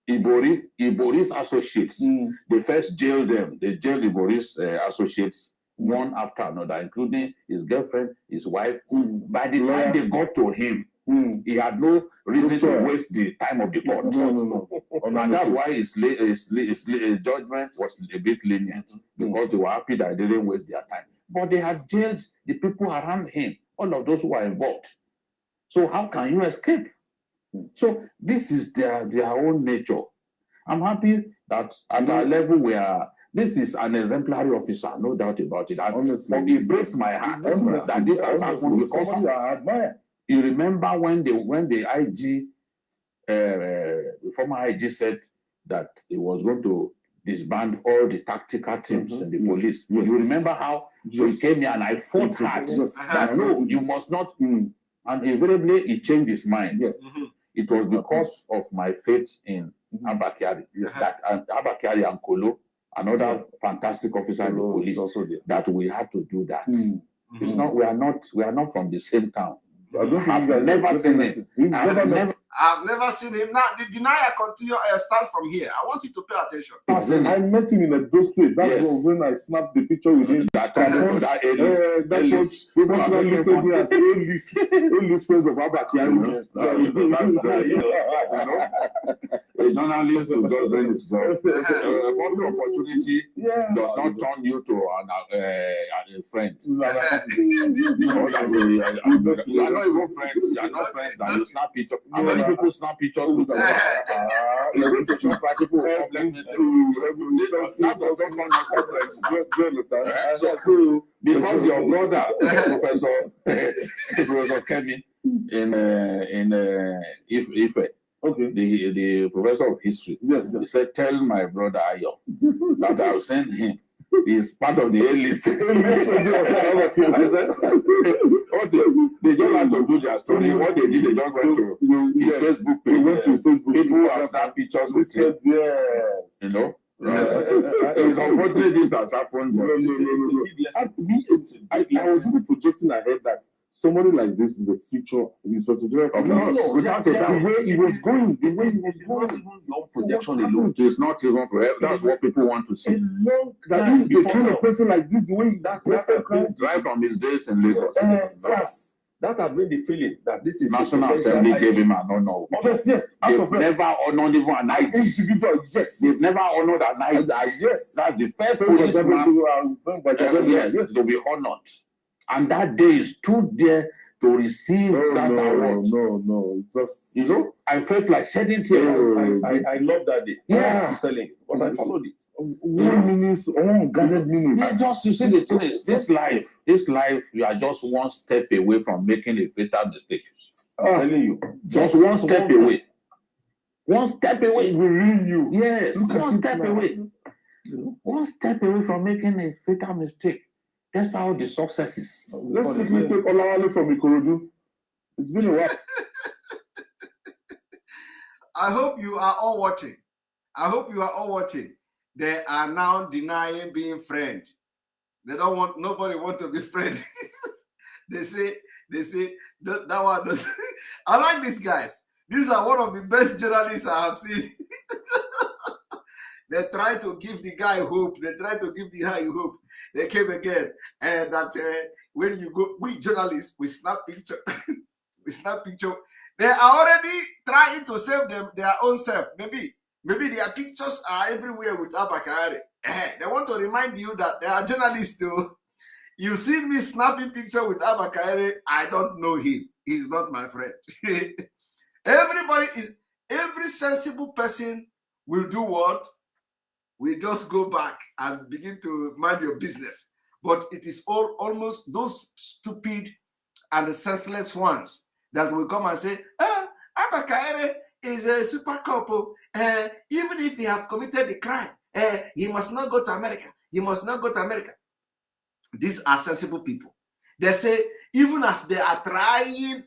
Speaker 8: Ibori's associates, they first jailed them. They jailed Ibori's associates one after another, including his girlfriend, his wife. By the time they got to him, he had no reason to waste the time of the court. No. And that's why his judgment was a bit lenient, because they were happy that they didn't waste their time. But they had jailed the people around him, all of those who were involved. So how can you escape? So this is their own nature. I'm happy that at our level this is an exemplary officer, no doubt about it. And it breaks my heart that this has happened because I admire. You remember when the IG, the former IG said that he was going to disband all the tactical teams in the police. You remember how he came here and I fought hard that no, you must not. And invariably he changed his mind. It was because of my faith in Abba Kyari, that Abba Kyari and Kolo, another fantastic officer in the police, that we had to do that. It's not. We are not from the same town. I've never seen him.
Speaker 5: I've never seen him. Now, the denier continue. Start from here. I want you to pay attention.
Speaker 7: I met him in a Edo State. That was when I snapped the picture with him.
Speaker 8: That A-list.
Speaker 7: They listed me as A-list friends of Abba Kyari.
Speaker 8: A journalist who does his job. One opportunity does not turn you to a friend. You are not even friends. You are not friends that you snap pictures. How many people snap pictures with people because your brother, Professor Kemi, in Ife, the professor of history, he said, "Tell my brother Ayo that I'll send him is part of the A-list. I said, what is? They just like to do their story. What they did, they just went to his Facebook page.
Speaker 7: Went to Facebook.
Speaker 8: People have snapped pictures with him. You know? It's unfortunate this has happened. But
Speaker 7: I was really projecting ahead that somebody like this is a future. Without a doubt. The way he was going, the way he was going.
Speaker 8: Your projection alone is not even correct. That's what people want to see.
Speaker 7: That is the kind of person like this, the way that
Speaker 8: right from his days in Lagos.
Speaker 2: Yes. That has been the feeling that this is
Speaker 8: National Assembly gave him an honor.
Speaker 7: Yes.
Speaker 8: They've never honored even a night.
Speaker 7: Yes.
Speaker 8: They've never honored a night.
Speaker 7: Yes.
Speaker 8: That's the first policeman. Yes, to be honored. And that day is stood there to receive that award.
Speaker 7: No. It's just,
Speaker 8: you know, I felt like shedding tears.
Speaker 2: I love that day.
Speaker 8: Yes.
Speaker 2: I'm telling you, because I followed it.
Speaker 7: 1 minute, unguarded minutes.
Speaker 8: It's just, you see, the thing is, this life, you are just one step away from making a fatal mistake.
Speaker 2: I'm telling you.
Speaker 8: Just one step away. One step away.
Speaker 7: It will ruin you.
Speaker 8: Yes, one step away. One step away from making a fatal mistake. That's how the successes.
Speaker 7: Let's quickly take Olawale from Ikorodu. It's been a while.
Speaker 5: I hope you are all watching. They are now denying being friends. They don't want, nobody want to be friends. they say that one does. I like these guys. These are one of the best journalists I have seen. They try to give the guy hope. They try to give the guy hope. They came again, and that when you go, we journalists, we snap picture. They are already trying to save their own self. Maybe their pictures are everywhere with Abba Kyari. They want to remind you that they are journalists too. You see me snapping picture with Abba Kyari, I don't know him. He's not my friend. Every sensible person will do what? We just go back and begin to mind your business. But it is almost those stupid and senseless ones that will come and say, Abba Kyari is a super couple. Even if he have committed a crime, he must not go to America. He must not go to America. These are sensible people. They say, even as they are trying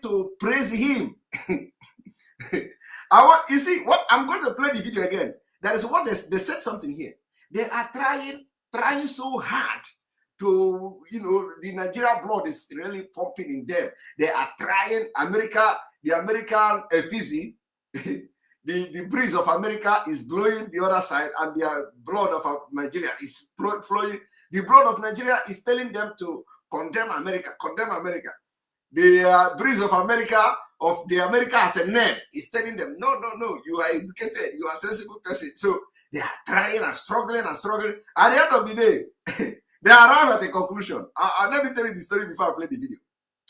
Speaker 5: to praise him. You see, what I'm going to play the video again. That is what they said something here. They are trying so hard to, the Nigerian blood is really pumping in them. They are trying the American fizzy, the breeze of America is blowing the other side, and the blood of Nigeria is flowing. The blood of Nigeria is telling them to condemn America. The breeze of America, of the America as a name, is telling them, no, you are educated, you are a sensible person. So they are trying and struggling. At the end of the day, they arrive at a conclusion. I'll let me tell you the story before I play the video.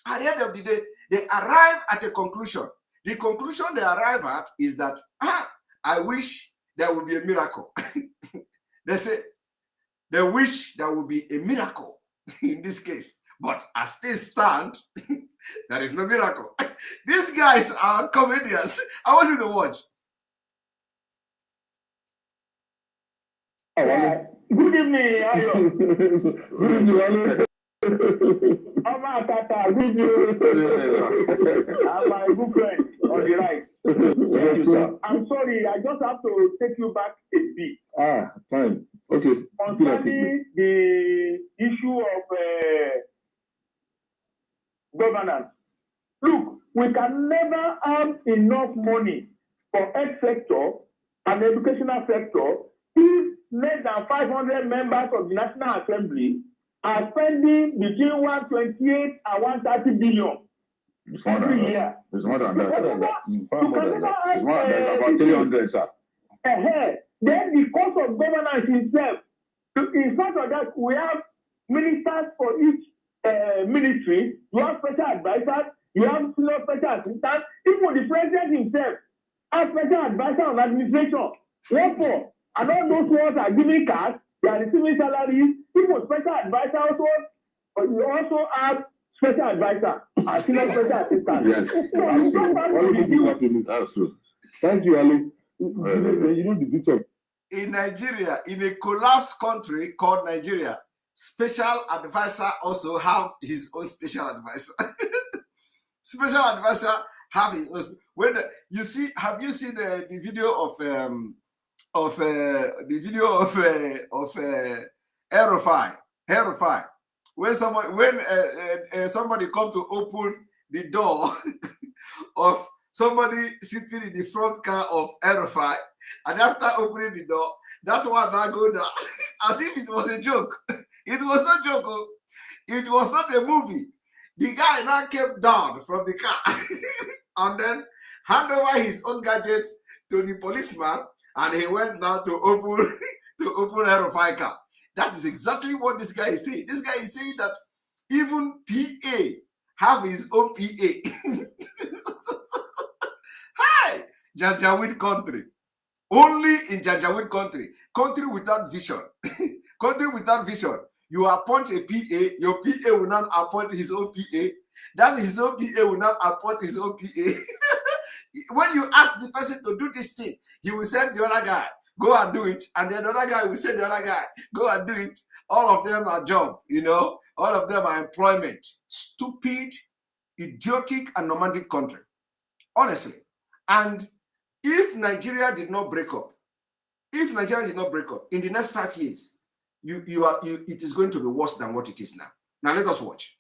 Speaker 5: At the end of the day, they arrive at a conclusion. The conclusion they arrive at is that, I wish there would be a miracle. They say, they wish there would be a miracle in this case. But as things stand, there is no miracle. These guys are comedians. I want you to watch.
Speaker 4: Good evening, Ayo.
Speaker 7: Good evening, Ayo.
Speaker 4: I'm my good friend on the right.
Speaker 7: Thank you, sir.
Speaker 4: I'm sorry, I just have to take you back a bit.
Speaker 7: Time. Okay.
Speaker 4: Concerning the issue of governance. Look, we can never have enough money for health sector and educational sector if less than 500 members of the National Assembly are spending between 128 and 130 billion every year.
Speaker 8: It's more than that. It's
Speaker 4: About
Speaker 8: 300, sir.
Speaker 4: Then the cost of governance itself. In front of that, we have ministers for each ministry. You have special advisors. You have senior special assistants. Even the president himself has special advisor on administration. What for? And all those ones are giving cash. They are receiving salaries. Even special advisor also. You also have special advisor and senior special assistant.
Speaker 8: Yes.
Speaker 7: That's true. Thank you, Ali. You know the bishop.
Speaker 5: in Nigeria, in a collapsed country called Nigeria, special advisor also have his own special advisor. Special advisor have his own. When you see, have you seen the video of Aerofy? When somebody come to open the door of somebody sitting in the front car of Aerofy, and after opening the door, that one now go down as if it was a joke. It was not a joke. Oh. It was not a movie. The guy now came down from the car and then hand over his own gadgets to the policeman, and he went down to open Aerofy car. That is exactly what this guy is saying. This guy is saying that even PA have his own PA. Hi, Janjaweed country. Only in Janjaweed country. Country without vision. Country without vision. You appoint a PA, your PA will not appoint his own PA. That his own PA will not appoint his own PA. When you ask the person to do this thing, he will send the other guy, go and do it. And then the other guy will send the other guy, go and do it. All of them are job, you know. All of them are employment. Stupid, idiotic, and nomadic country. Honestly. And if Nigeria did not break up, in the next 5 years, it is going to be worse than what it is now. Now let us watch.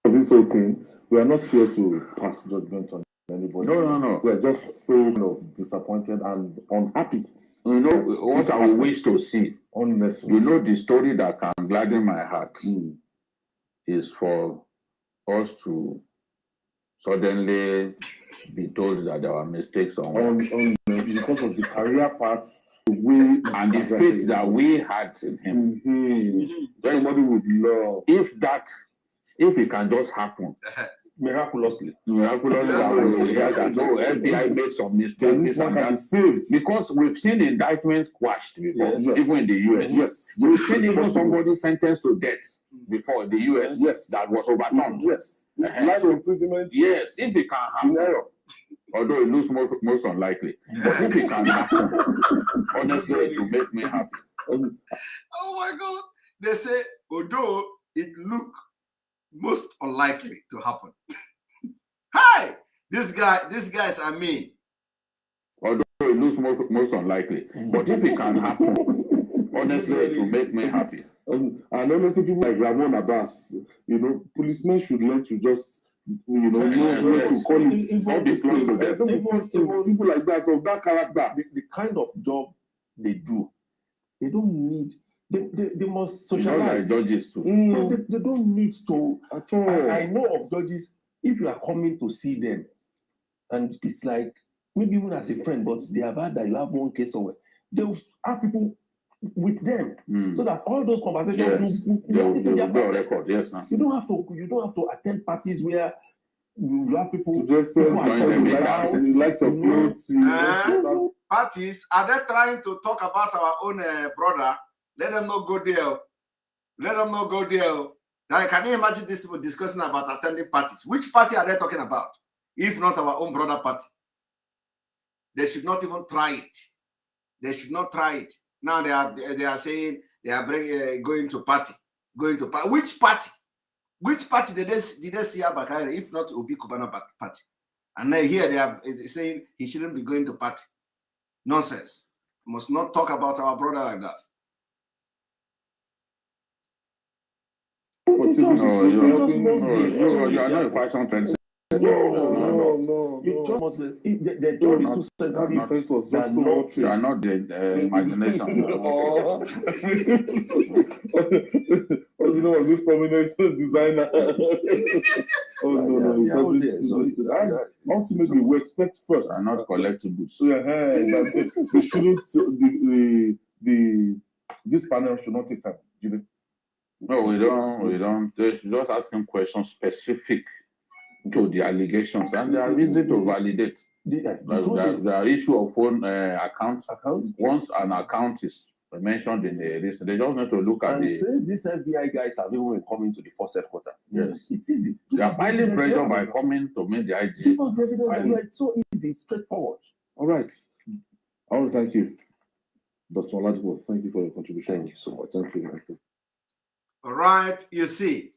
Speaker 7: This whole thing, we are not here to pass judgment on anybody.
Speaker 8: No.
Speaker 7: We are just so disappointed and unhappy.
Speaker 8: You know what I wish to see.
Speaker 7: Honestly,
Speaker 8: you know, the story that can gladden my heart is for us to suddenly be told that there were mistakes
Speaker 7: because of the career paths,
Speaker 8: and the faith that we had in him.
Speaker 7: Somebody would love
Speaker 8: if it can just happen
Speaker 7: miraculously.
Speaker 8: FBI made some mistakes, because we've seen indictments quashed before, even in the US.
Speaker 7: Yes,
Speaker 8: we've seen even somebody sentenced to death before in the US.
Speaker 7: Yes,
Speaker 8: that was overturned.
Speaker 7: Yes, life imprisonment.
Speaker 8: Yes, if it can happen. Although it looks most unlikely, but if it can happen, honestly, it will make me happy.
Speaker 5: Oh my God! They say, although it look most unlikely to happen. Hi, these guys are mean.
Speaker 8: Although it looks most unlikely, but if it can happen, honestly, it will make me happy.
Speaker 7: And honestly, people like Ramon Abbas, policemen should learn to just, know to call it.
Speaker 8: All this close to them.
Speaker 7: People like that, of that character,
Speaker 9: the kind of job they do, they don't need. They must socialize.
Speaker 8: Like judges too.
Speaker 9: They don't need to at all. I know of judges, if you are coming to see them, and it's like maybe even as a friend, but they have had that you have one case somewhere, they will have people with them so that all those conversations
Speaker 8: will be on record. Yes,
Speaker 9: you don't have to attend parties where you have people
Speaker 7: just like some clothes.
Speaker 5: Parties, are they trying to talk about our own brother? Let them not go there. Let them not go there. Now, can you imagine this people discussing about attending parties? Which party are they talking about? If not our own brother party. They should not even try it. They should not try it. Now they are saying they are going to party. Which party? Which party did they see Abakari, if not Obi Kubana party? And then here they are saying he shouldn't be going to party. Nonsense. Must not talk about our brother like that.
Speaker 8: You are not a fashion trend.
Speaker 9: No. You just must. The job is too sensitive.
Speaker 8: You are not the imagination.
Speaker 7: This prominent designer. Ultimately, we expect first.
Speaker 8: They are not collectibles.
Speaker 7: They shouldn't. This panel should not take time.
Speaker 8: No, we don't. They should just ask him questions specific to the allegations, and they are easy to validate. The issue of phone accounts. Once an account is mentioned in the list, they just need to look at the.
Speaker 9: Since these FBI guys have even coming to the force headquarters,
Speaker 8: yes,
Speaker 9: it's easy.
Speaker 8: They are piling pressure by coming to meet the IG.
Speaker 9: It's so easy, straightforward.
Speaker 7: All right. I want to thank you, Dr. Oladipo. Thank you for your contribution.
Speaker 2: Thank you so much.
Speaker 7: Thank you.
Speaker 5: All right. You see,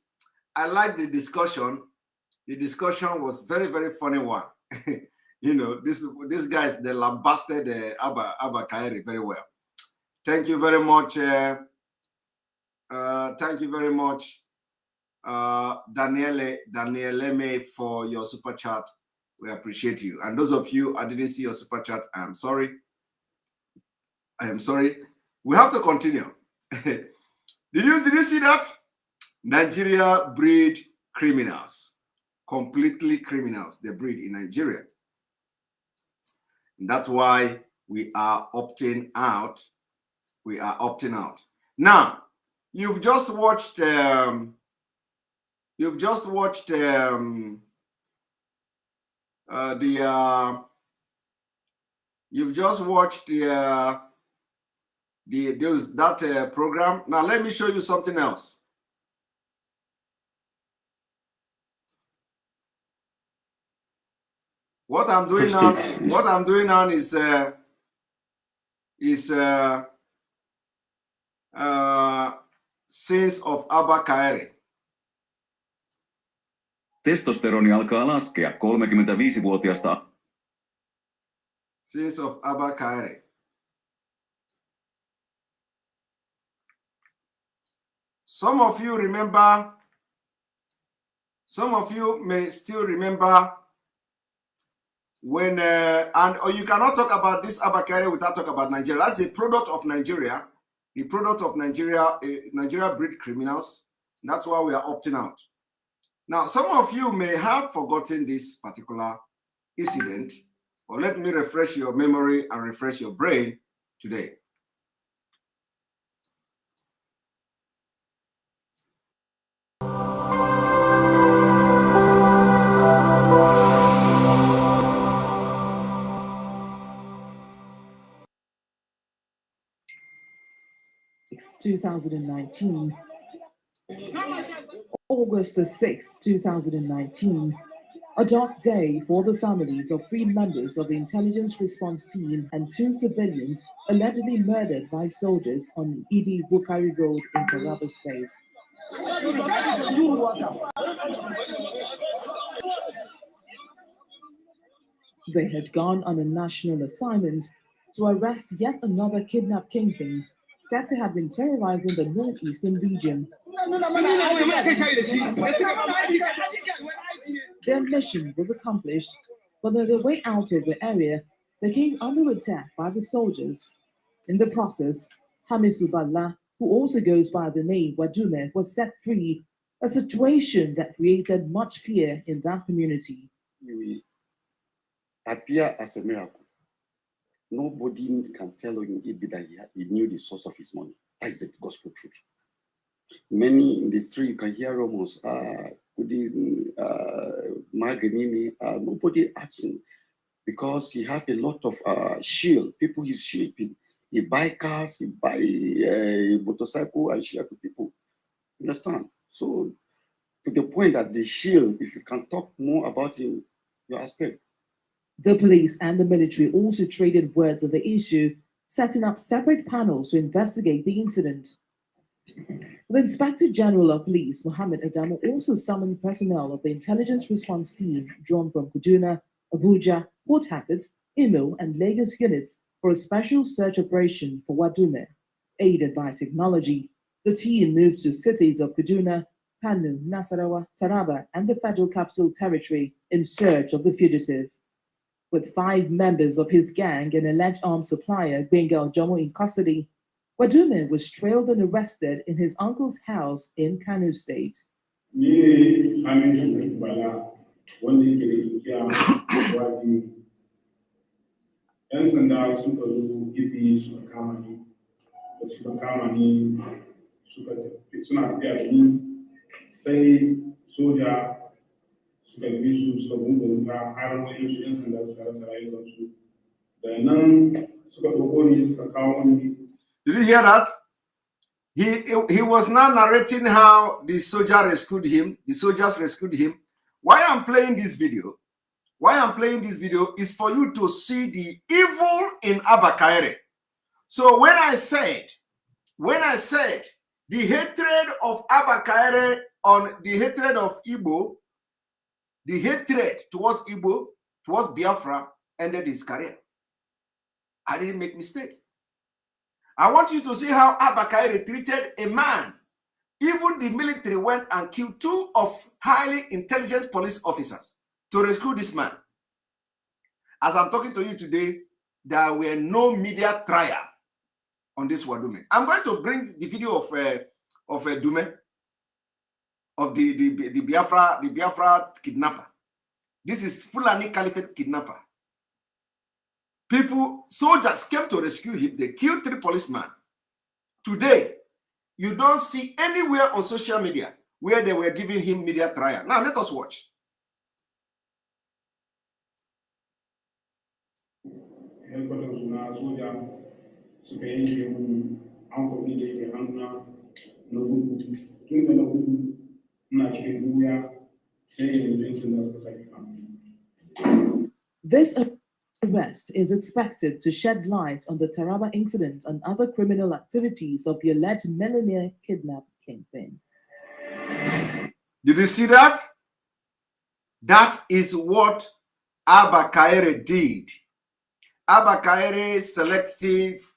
Speaker 5: I like the discussion. The discussion was very, very funny one. You know, these guys, they lambasted Abba Kairi very well. Thank you very much. Thank you very much, Daniele May, for your super chat. We appreciate you. And those of you I didn't see your super chat, I am sorry. I am sorry. We have to continue. Did you see that? Nigeria breed criminals. Completely criminals. They breed in Nigeria. And that's why we are opting out. We are opting out. Now, you've just watched the program. Now let me show you something else. What I'm doing now is sins of Abba Kairi.
Speaker 10: Testosteroni alkaa laskea 35-vuotiaasta.
Speaker 5: Sins of Abba Kairi. Some of you may still remember when, or you cannot talk about this Abba Kairi without talking about Nigeria. That's a product of Nigeria, the product of Nigeria, Nigeria breed criminals. That's why we are opting out. Now, some of you may have forgotten this particular incident, or let me refresh your memory and refresh your brain today.
Speaker 11: It's 2019. August the 6th, 2019. A dark day for the families of 3 members of the intelligence response team and 2 civilians allegedly murdered by soldiers on Ibi Bukari Road in Taraba State. They had gone on a national assignment to arrest yet another kidnapped kingpin said to have been terrorizing the northeastern region. Their mission was accomplished, but on their way out of the area, they came under attack by the soldiers. In the process, Hamisu Bala, who also goes by the name Wadume, was set free, a situation that created much fear in that community.
Speaker 12: It appear as a miracle. Nobody can tell you that he knew the source of his money. That is the gospel truth. Many in the street, you can hear rumors, nobody asking, because he have a lot of shield. People he's shaping. He buy cars, he buy motorcycle and share to people. Understand? So to the point that the shield, if you can talk more about him, you are scared.
Speaker 11: The police and the military also traded words on the issue, setting up separate panels to investigate the incident. The Inspector General of Police, Mohammed Adamu, also summoned personnel of the intelligence response team drawn from Kaduna, Abuja, Port Harcourt, Imo, and Lagos units for a special search operation for Wadume. Aided by technology, the team moved to cities of Kaduna, Kanu, Nasarawa, Taraba, and the Federal Capital Territory in search of the fugitive. With 5 members of his gang and alleged arms supplier, Benga Ojomo, in custody, Wadume was trailed and arrested in his uncle's house in Kano State.
Speaker 5: Did you hear that? He was now narrating how the soldier rescued him. The soldiers rescued him. Why I'm playing this video? Why I'm playing this video is for you to see the evil in Abba Kaire. So when I said the hatred of Abba Kaire on the hatred of Igbo, the hatred towards Igbo, towards Biafra, ended his career. I didn't make mistake. I want you to see how Abba Kaire treated a man. Even the military went and killed 2 of highly intelligent police officers to rescue this man. As I'm talking to you today, there were no media trial on this Wadume. I'm going to bring the video of Dume, of the Biafra kidnapper. This is Fulani Caliphate kidnapper. Soldiers came to rescue him. They killed 3 policemen. Today, you don't see anywhere on social media where they were giving him media trial. Now, let us watch.
Speaker 11: This arrest is expected to shed light on the Taraba incident and other criminal activities of the alleged millionaire kidnap kingpin.
Speaker 5: Did you see that? That is what Abba Kaire did. Abba Kaire selective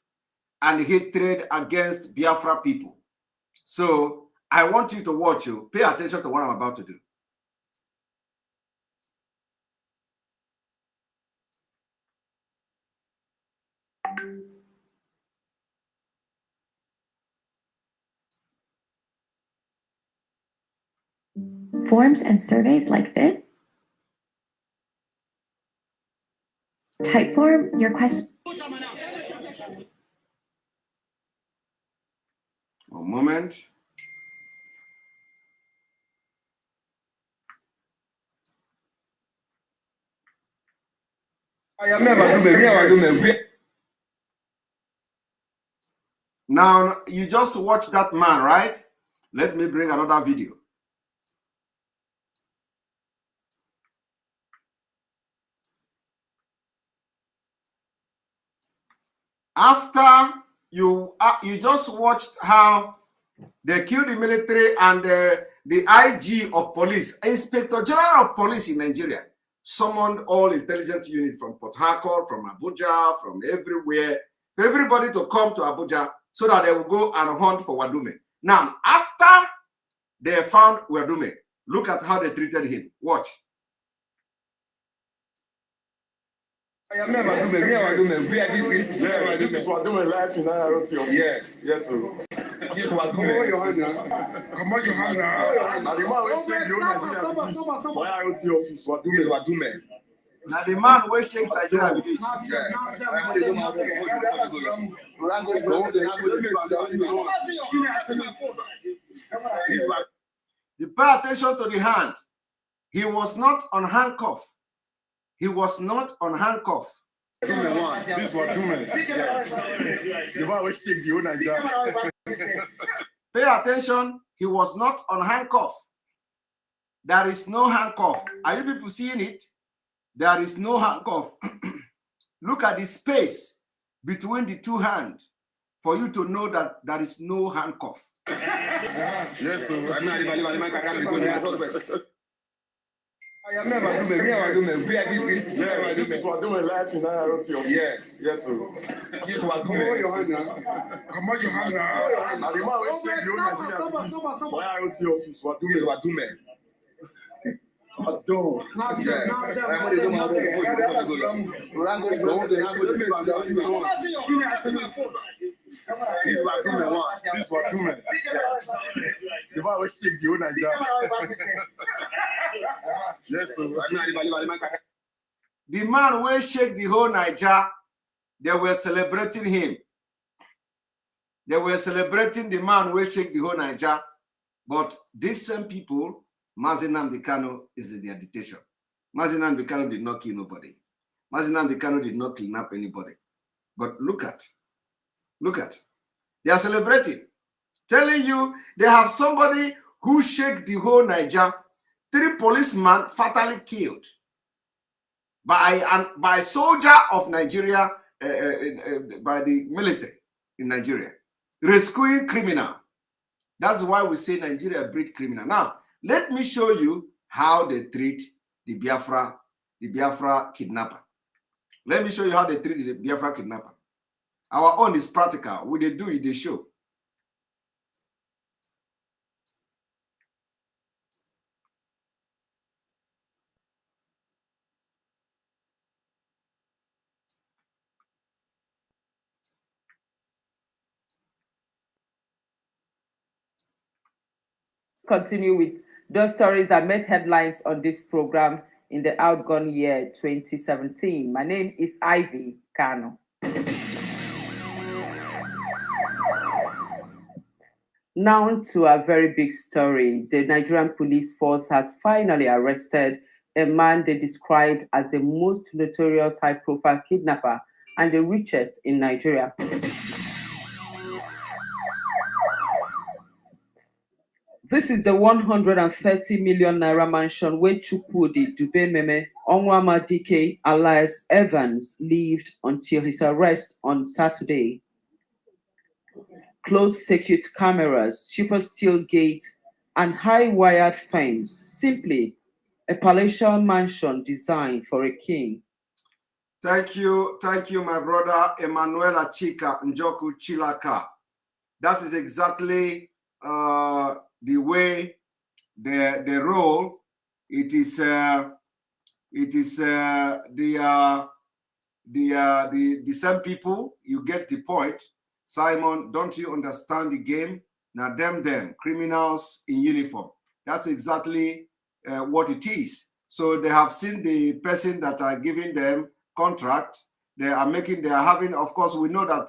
Speaker 5: and hatred against Biafra people. So I want you to watch you. Pay attention to what I'm about to do.
Speaker 13: Forms and surveys like this. Type form your question.
Speaker 5: One moment. Now, you just watch that man, right? Let me bring another video. After you just watched how they killed the military and the IG of police, Inspector General of Police in Nigeria, summoned all intelligence units from Port Harcourt, from Abuja, from everywhere, everybody to come to Abuja so that they will go and hunt for Wadume. Now, after they found Wadume, look at how they treated him. Watch.
Speaker 14: This is Wadume live in Nairobi. Yes, yes, sir. This is Wadume. Come on, your hand now. Come on, your hand now. Now, the man will shake your Nigeria with this. Why IoT office? Wadume is Wadume.
Speaker 5: Now, the man will shake Nigeria with this. You pay attention to the hand. He was not on handcuff. He was not on handcuff.
Speaker 14: This was Wadume. The man will shake the whole Nigeria.
Speaker 5: Pay attention. He was not on handcuff. There is no handcuff. Are you people seeing it? There is no handcuff. Look at the space between the 2 hands for you to know that there is no handcuff.
Speaker 14: Yes, sir. This is Wadume live in Nairobi. Yes, yes, sir. This is Wadume. Come on, your hand now. Come on, your hand now. Now, the man will shake the whole Nigeria with this. Why IoT office? Wadume is Wadume. This is Wadume one. This is Wadume. The man will shake the whole Nigeria. Yes, sir.
Speaker 5: The man will shake the whole Nigeria. They were celebrating him. They were celebrating the man will shake the whole Nigeria. But these same people, Mazi Nnamdi Kanu is in their dictation. Mazi Nnamdi Kanu did not kill nobody. Mazi Nnamdi Kanu did not kidnap anybody. But look at. They are celebrating. Telling you they have somebody who shake the whole Nigeria. 3 policemen fatally killed. by soldier of Nigeria, by the military in Nigeria, rescuing criminal. That's why we say Nigeria breed criminal. Now, let me show you how they treat the Biafra kidnapper. Let me show you how they treat the Biafra kidnapper. Our own is practical. What they do it, they show.
Speaker 15: Continue with those stories that made headlines on this program in the outgone year 2017. My name is Ivy Kanu. Now to a very big story. The Nigerian police force has finally arrested a man they described as the most notorious high-profile kidnapper and the richest in Nigeria. This is the 130 million naira mansion where Chukwudi Dubememe Onwamadike alias Evans lived until his arrest on Saturday. Closed circuit cameras, super steel gate, and high wired fence. Simply a palatial mansion designed for a king.
Speaker 5: Thank you, my brother Emanuela Chika Njoku Chilaka. That is exactly the way the role. It is the same people. You get the point, Simon. Don't you understand the game? Now them criminals in uniform. That's exactly what it is. So they have seen the person that are giving them contract. They are having. Of course, we know that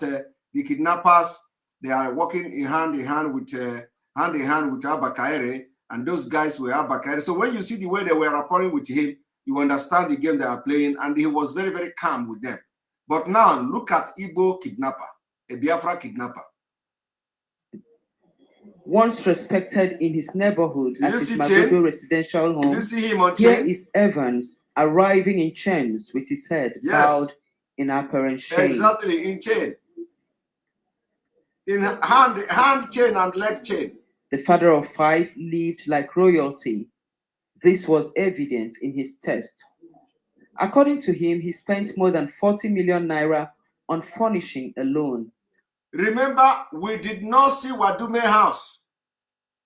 Speaker 5: the kidnappers, they are working hand in hand with Abba Kaere, and those guys were Abba Kaere. So when you see the way they were rapporting with him, you understand the game they are playing, and he was very, very calm with them. But now look at Igbo kidnapper, a Biafra kidnapper.
Speaker 15: Once respected in his neighborhood at his Magodo residential home,
Speaker 5: did you see him on
Speaker 15: here
Speaker 5: chain?
Speaker 15: is Evans arriving in chains with his head bowed in apparent shame.
Speaker 5: Exactly, in chain. In hand chain and leg chain.
Speaker 15: The father of 5 lived like royalty. This was evident in his test. According to him, he spent more than 40 million naira on furnishing alone.
Speaker 5: Remember, we did not see Wadume house.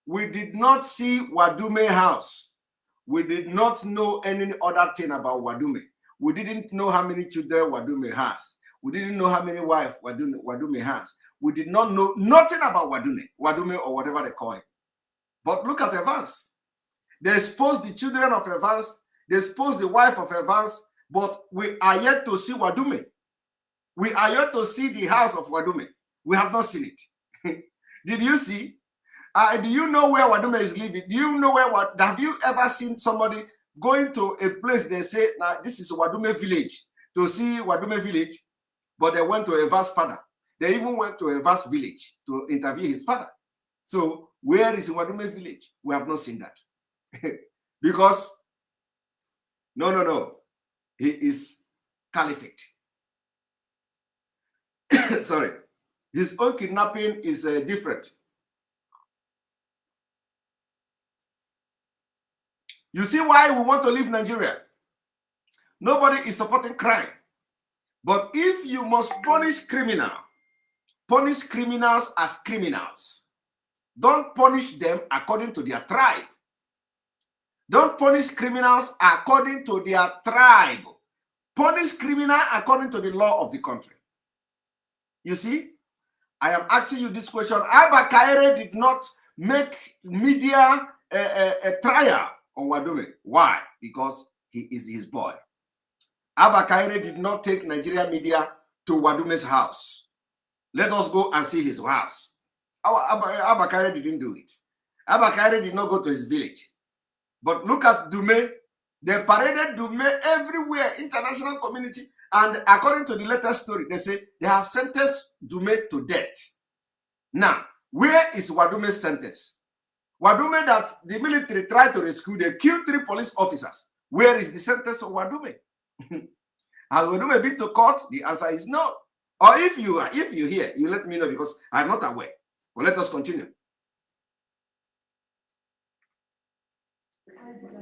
Speaker 5: We did not see Wadume house. We did not know any other thing about Wadume. We didn't know how many children Wadume has. We didn't know how many wives Wadume has. We did not know nothing about Wadume or whatever they call it. But look at Evans. They expose the children of Evans. They expose the wife of Evans. But we are yet to see Wadume. We are yet to see the house of Wadume. We have not seen it. Did you see? Do you know where Wadume is living? Do you know have you ever seen somebody going to a place they say, now this is Wadume village, to see Wadume village? But they went to Evans' father. They even went to Evans' village to interview his father. So where is Wadume village? We have not seen that. Because, no. He is caliphate. Sorry. His own kidnapping is different. You see why we want to leave Nigeria? Nobody is supporting crime. But if you must punish criminals as criminals. Don't punish them according to their tribe. Don't punish criminals according to their tribe. Punish criminals according to the law of the country. You see? I am asking you this question. Abba Kaere did not make media a trial on Wadume. Why? Because he is his boy. Abba Kaere did not take Nigerian media to Wadume's house. Let us go and see his house. Abba Kaere didn't do it. Abba Kaere did not go to his village. But look at Dume. They paraded Dume everywhere, international community. And according to the latest story, they say they have sentenced Dume to death. Now, where is Wadume's sentence? Wadume that the military tried to rescue, they killed 3 police officers. Where is the sentence of Wadume? Has Wadume been to court? The answer is no. Or if you hear, you let me know because I'm not aware. But let us continue.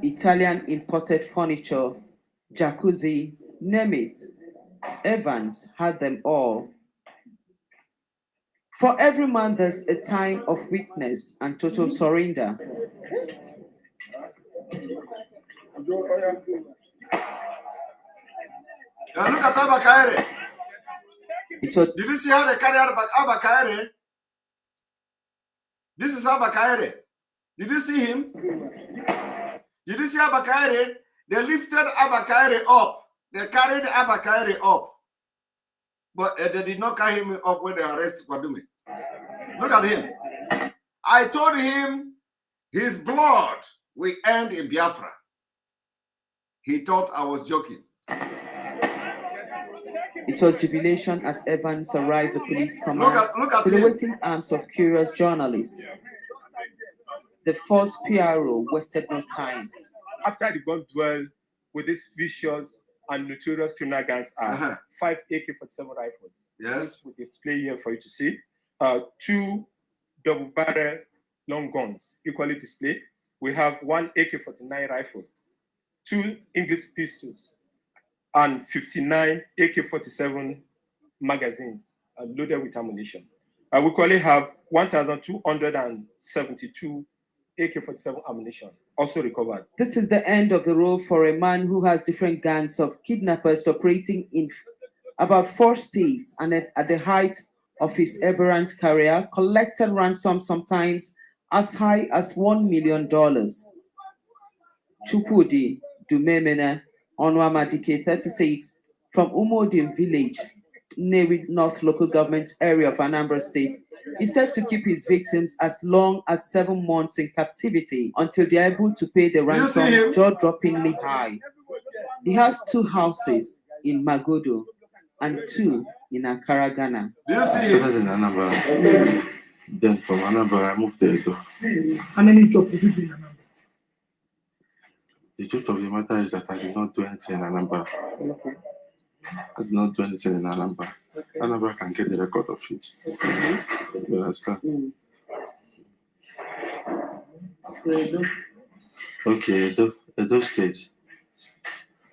Speaker 15: Italian imported furniture, jacuzzi, name it. Evans had them all. For every man, there's a time of weakness and total surrender.
Speaker 5: Look at Abakaire. Did you see how they carry out Abakaire? This is Abakaire. Did you see him? Did you see Abakaire? They lifted Abakaire up. They carried Abakaire up. But they did not carry him up when they arrested Wadume. Look at him. I told him his blood will end in Biafra. He thought I was joking.
Speaker 15: It was jubilation as Evans arrived the police command
Speaker 5: look at
Speaker 15: to the
Speaker 5: him.
Speaker 15: waiting arms of curious journalists. The first PRO wasted no time.
Speaker 16: After the gun duel with these vicious and notorious criminal gangs are 5 AK-47 rifles.
Speaker 5: Yes.
Speaker 16: We display here for you to see. 2 double-barrel long guns, equally displayed. We have 1 AK-49 rifle, 2 English pistols, and 59 AK-47 magazines loaded with ammunition. We equally have 1,272 AK-47 ammunition also recovered.
Speaker 15: This is the end of the road for a man who has different gangs of kidnappers operating in about 4 states, and at the height of his aberrant career, collected ransom sometimes as high as $1 million. Chupudi Dumemene Onwamadike, 36, from Umodim village, Newi North local government area of Anambra State, is said to keep his victims as long as 7 months in captivity until they are able to pay the ransom jaw-droppingly high. He has 2 houses in Magodo and 2 in Accra, Ghana.
Speaker 5: Do you see
Speaker 7: him? In Anambra. Then from Anambra, I moved there.
Speaker 1: How many jobs did you do in Anambra?
Speaker 7: The truth of the matter is that I did not do anything in Anambra.
Speaker 1: Okay.
Speaker 7: I did not do anything in Anambra. Okay. Anambra can get the record of it. You understand? Okay, Edo State.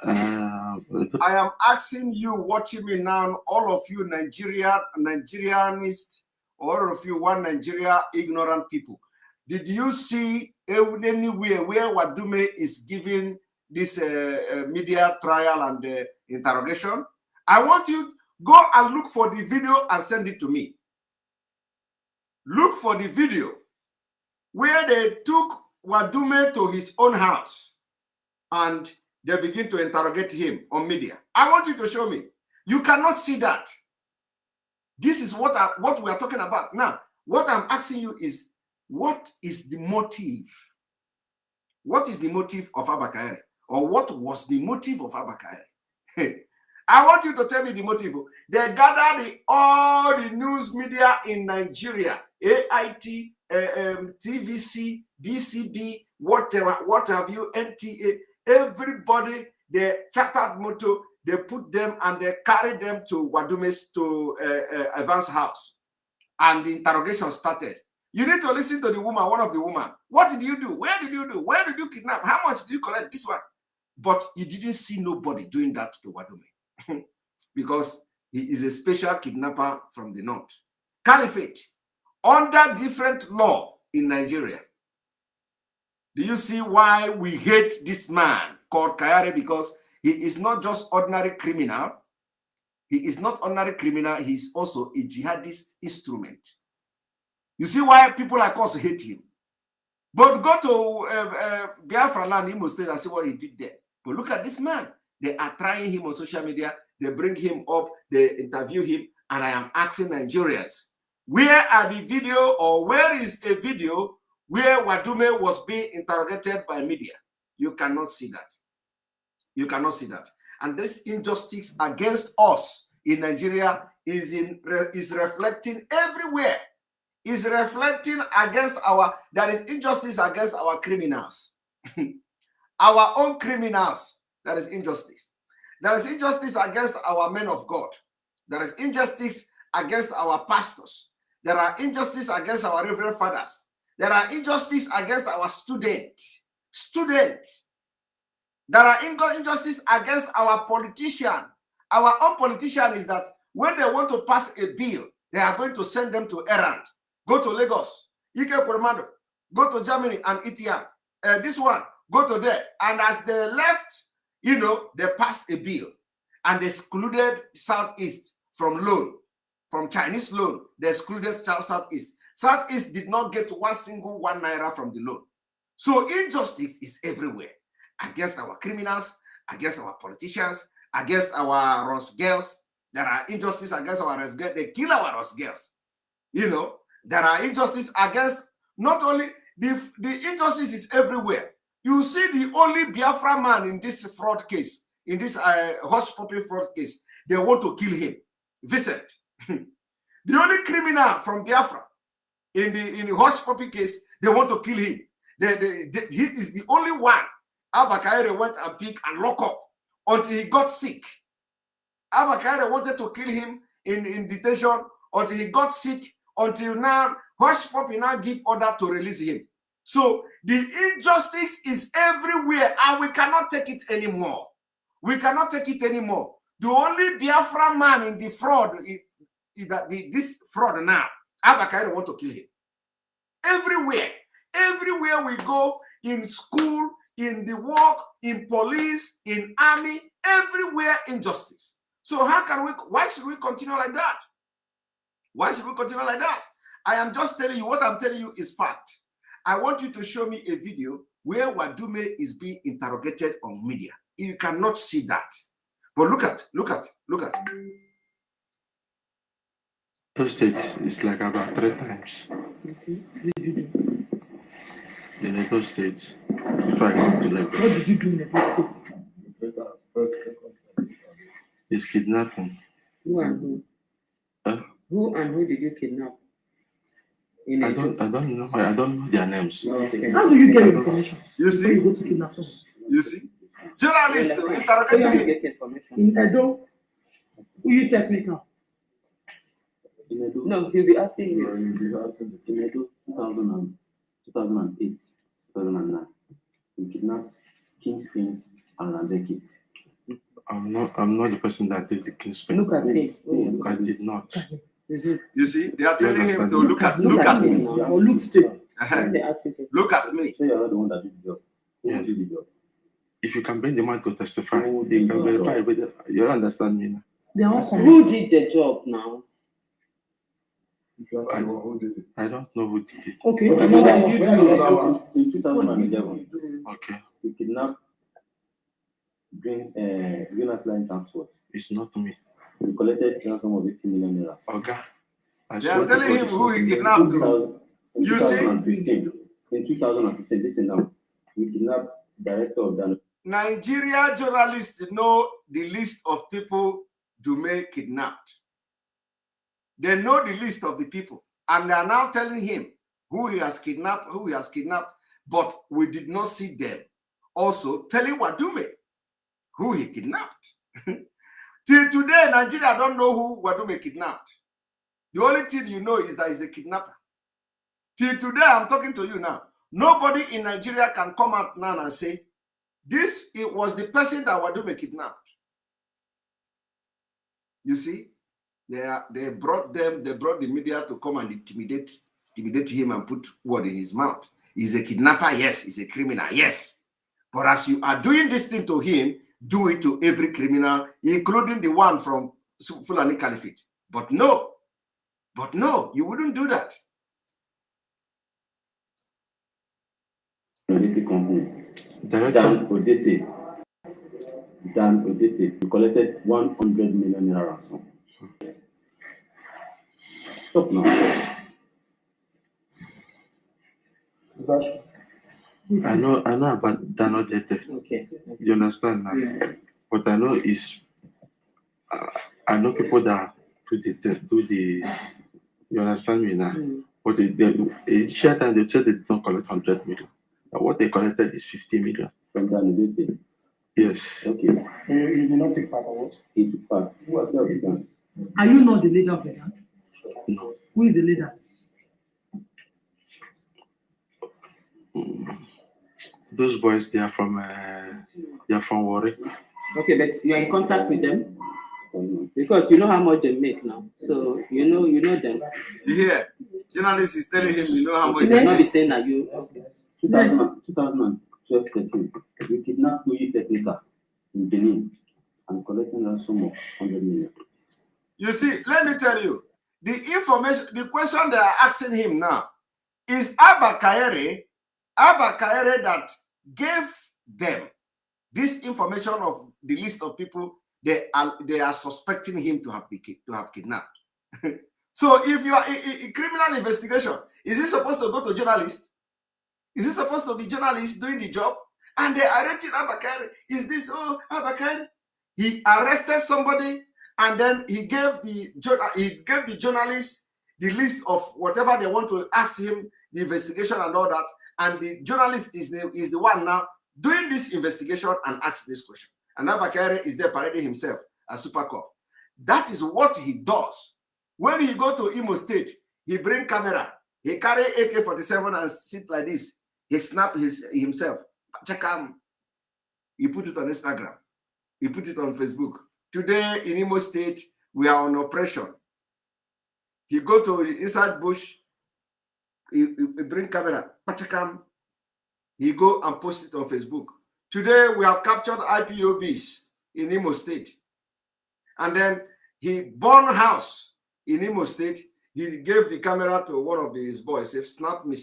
Speaker 5: I am asking you, watching me now, all of you Nigerianists, all of you one Nigeria ignorant people. Did you see anywhere where Wadume is giving this media trial and interrogation? I want you to go and look for the video and send it to me. Look for the video where they took Wadume to his own house and they begin to interrogate him on media. I want you to show me. You cannot see that. This is what we are talking about. Now, what I'm asking you is, what is the motive? What is the motive of Abakaire? Or what was the motive of Abakaire? I want you to tell me the motive. They gathered all the news media in Nigeria, AIT, TVC, DCB, whatever, what have you, NTA, everybody, they chartered motor, they put them and they carried them to Wadume's, to Evans' house. And the interrogation started. You need to listen to the woman, one of the women. What did you do? Where did you do? Where did you kidnap? How much did you collect? This one. But you didn't see nobody doing that to Wadume because he is a special kidnapper from the north. Caliphate, under different law in Nigeria. Do you see why we hate this man called Kayare? Because he is not just ordinary criminal. He is not ordinary criminal. He is also a jihadist instrument. You see why people like us hate him. But go to Biafra land, Imo State, and see what he did there. But look at this man. They are trying him on social media. They bring him up. They interview him. And I am asking Nigerians, where are the video, or where is a video where Wadume was being interrogated by media? You cannot see that. You cannot see that. And this injustice against us in Nigeria is reflecting everywhere. Is reflecting against there is injustice against our criminals. Our own criminals, that is injustice. There is injustice against our men of God. There is injustice against our pastors. There are injustice against our reverend fathers. There are injustice against our students. There are injustice against our politician. Our own politician is that when they want to pass a bill, they are going to send them to errand. Go to Lagos, Ike Kurmado, go to Germany and ETM. This one, go to there. And as they left, you know, they passed a bill and they excluded Southeast from loan, from Chinese loan. They excluded Southeast. Southeast did not get one single ₦1 from the loan. So injustice is everywhere. Against our criminals, against our politicians, against our Ross girls. There are injustices against our Ross girls. They kill our Ross girls. You know, there are injustices against, not only, the injustice is everywhere. You see the only Biafra man in this fraud case, in this hush puppy fraud case, they want to kill him. Vincent. The only criminal from Biafra in the hush puppy case, they want to kill him. He is the only one Abba Kaire went and pick and lock up until he got sick. Abba Kaire wanted to kill him in detention until he got sick, until now Hush Puppy now give order to release him. So the injustice is everywhere and we cannot take it anymore. We cannot take it anymore. The only Biafra man in the fraud is that this fraud now, Abba Kaire want to kill him. Everywhere we go, in school, in the work, in police, in army, everywhere injustice. So why should we continue like that? Why should we continue like that? I am just telling you, what I'm telling you is fact. I want you to show me a video where Wadume is being interrogated on media. You cannot see that. But look at.
Speaker 7: Those states is like about 3 times. In those states, before I come to Lagos.
Speaker 11: What did you do in the states?
Speaker 7: It's kidnapping.
Speaker 15: Who and who?
Speaker 7: Huh?
Speaker 15: Who and who did you kidnap?
Speaker 7: I don't know their names.
Speaker 15: Okay.
Speaker 11: How do you get information?
Speaker 5: You see?
Speaker 11: You go to kidnap someone.
Speaker 5: You see? Journalists interrogating him.
Speaker 11: In Edo, who you technical?
Speaker 15: No, he'll be asking you.
Speaker 17: In Edo, 2008, 2009, we kidnapped King's Prince and Randeki.
Speaker 7: I'm not the person that did the King's Prince.
Speaker 15: Look at him.
Speaker 7: I did not.
Speaker 5: You see, they are telling him to look at me.
Speaker 11: Or look straight.
Speaker 5: Look at me.
Speaker 17: So you're not the one that did the job. Who did the job?
Speaker 7: If you can bring the man to testify, they can verify. You understand me now?
Speaker 15: Who did the job now?
Speaker 7: I don't know who did it.
Speaker 11: Okay.
Speaker 17: In 2011,
Speaker 7: okay,
Speaker 17: we kidnapped Venus Line Transport.
Speaker 7: It's not me.
Speaker 17: We collected ransom of 80 million naira.
Speaker 7: Okay.
Speaker 5: They are telling him who he kidnapped. You see?
Speaker 17: In 2015, listen now, we kidnapped director of the
Speaker 5: Nigeria journalists know the list of people Dume kidnapped. They know the list of the people, and they are now telling him who he has kidnapped, but we did not see them. Also telling Wadume who he kidnapped. Till today, Nigeria don't know who Wadume kidnapped. The only thing you know is that he's a kidnapper. Till today, I'm talking to you now. Nobody in Nigeria can come out now and say, it was the person that Wadume kidnapped. You see? They brought the media to come and intimidate him and put word in his mouth. He's a kidnapper, yes. He's a criminal, yes. But as you are doing this thing to him, do it to every criminal, including the one from Fulani Caliphate. But no, you wouldn't do that.
Speaker 17: Company. Dan Odete, we collected 100 million naira ransom. Stop now.
Speaker 7: I know about Dan Odete.
Speaker 15: Okay.
Speaker 7: You understand now? Yeah. What I know is, I know people that do the. You understand me now? But they share time. They said they did not collect 100 million. But what they collected is 50 million.
Speaker 17: From Dan Odete.
Speaker 7: Yes.
Speaker 17: Okay. You did not take part on what? He took part. Who was the gang?
Speaker 18: Are you not the leader of the gang?
Speaker 7: No.
Speaker 18: Who is the leader?
Speaker 7: Those boys, they are from Warri.
Speaker 15: Okay, but you are in contact with them because you know how much they make now. So you know them.
Speaker 5: Yeah, journalist is telling him, you know how much.
Speaker 15: You may not be saying that you.
Speaker 17: 2012-13, we kidnapped Mazi Technica in Benin and collecting a sum of 100 million.
Speaker 5: You see, let me tell you, the information, the question they are asking him now is Abba Kaere that gave them this information of the list of people they are suspecting him to have kidnapped. So if you are in criminal investigation, is it supposed to go to journalists? Is it supposed to be journalists doing the job? And they arrested Abba Kaere. Is this Abba Kaere? He arrested somebody and then he gave the journalists the list of whatever they want to ask him, the investigation and all that. And the journalist is the one now doing this investigation and asks this question. And Abba Kaere is there parading himself as Super Cop. That is what he does. When he go to Imo State, he bring camera. He carry AK-47 and sit like this. He snap himself. Check him. He put it on Instagram. He put it on Facebook. Today in Imo State, we are on operation. He go to inside bush. He bring camera. Check him. He go and post it on Facebook. Today we have captured IPOBs in Imo State. And then he burned house in Imo State. He gave the camera to one of his boys. He snap me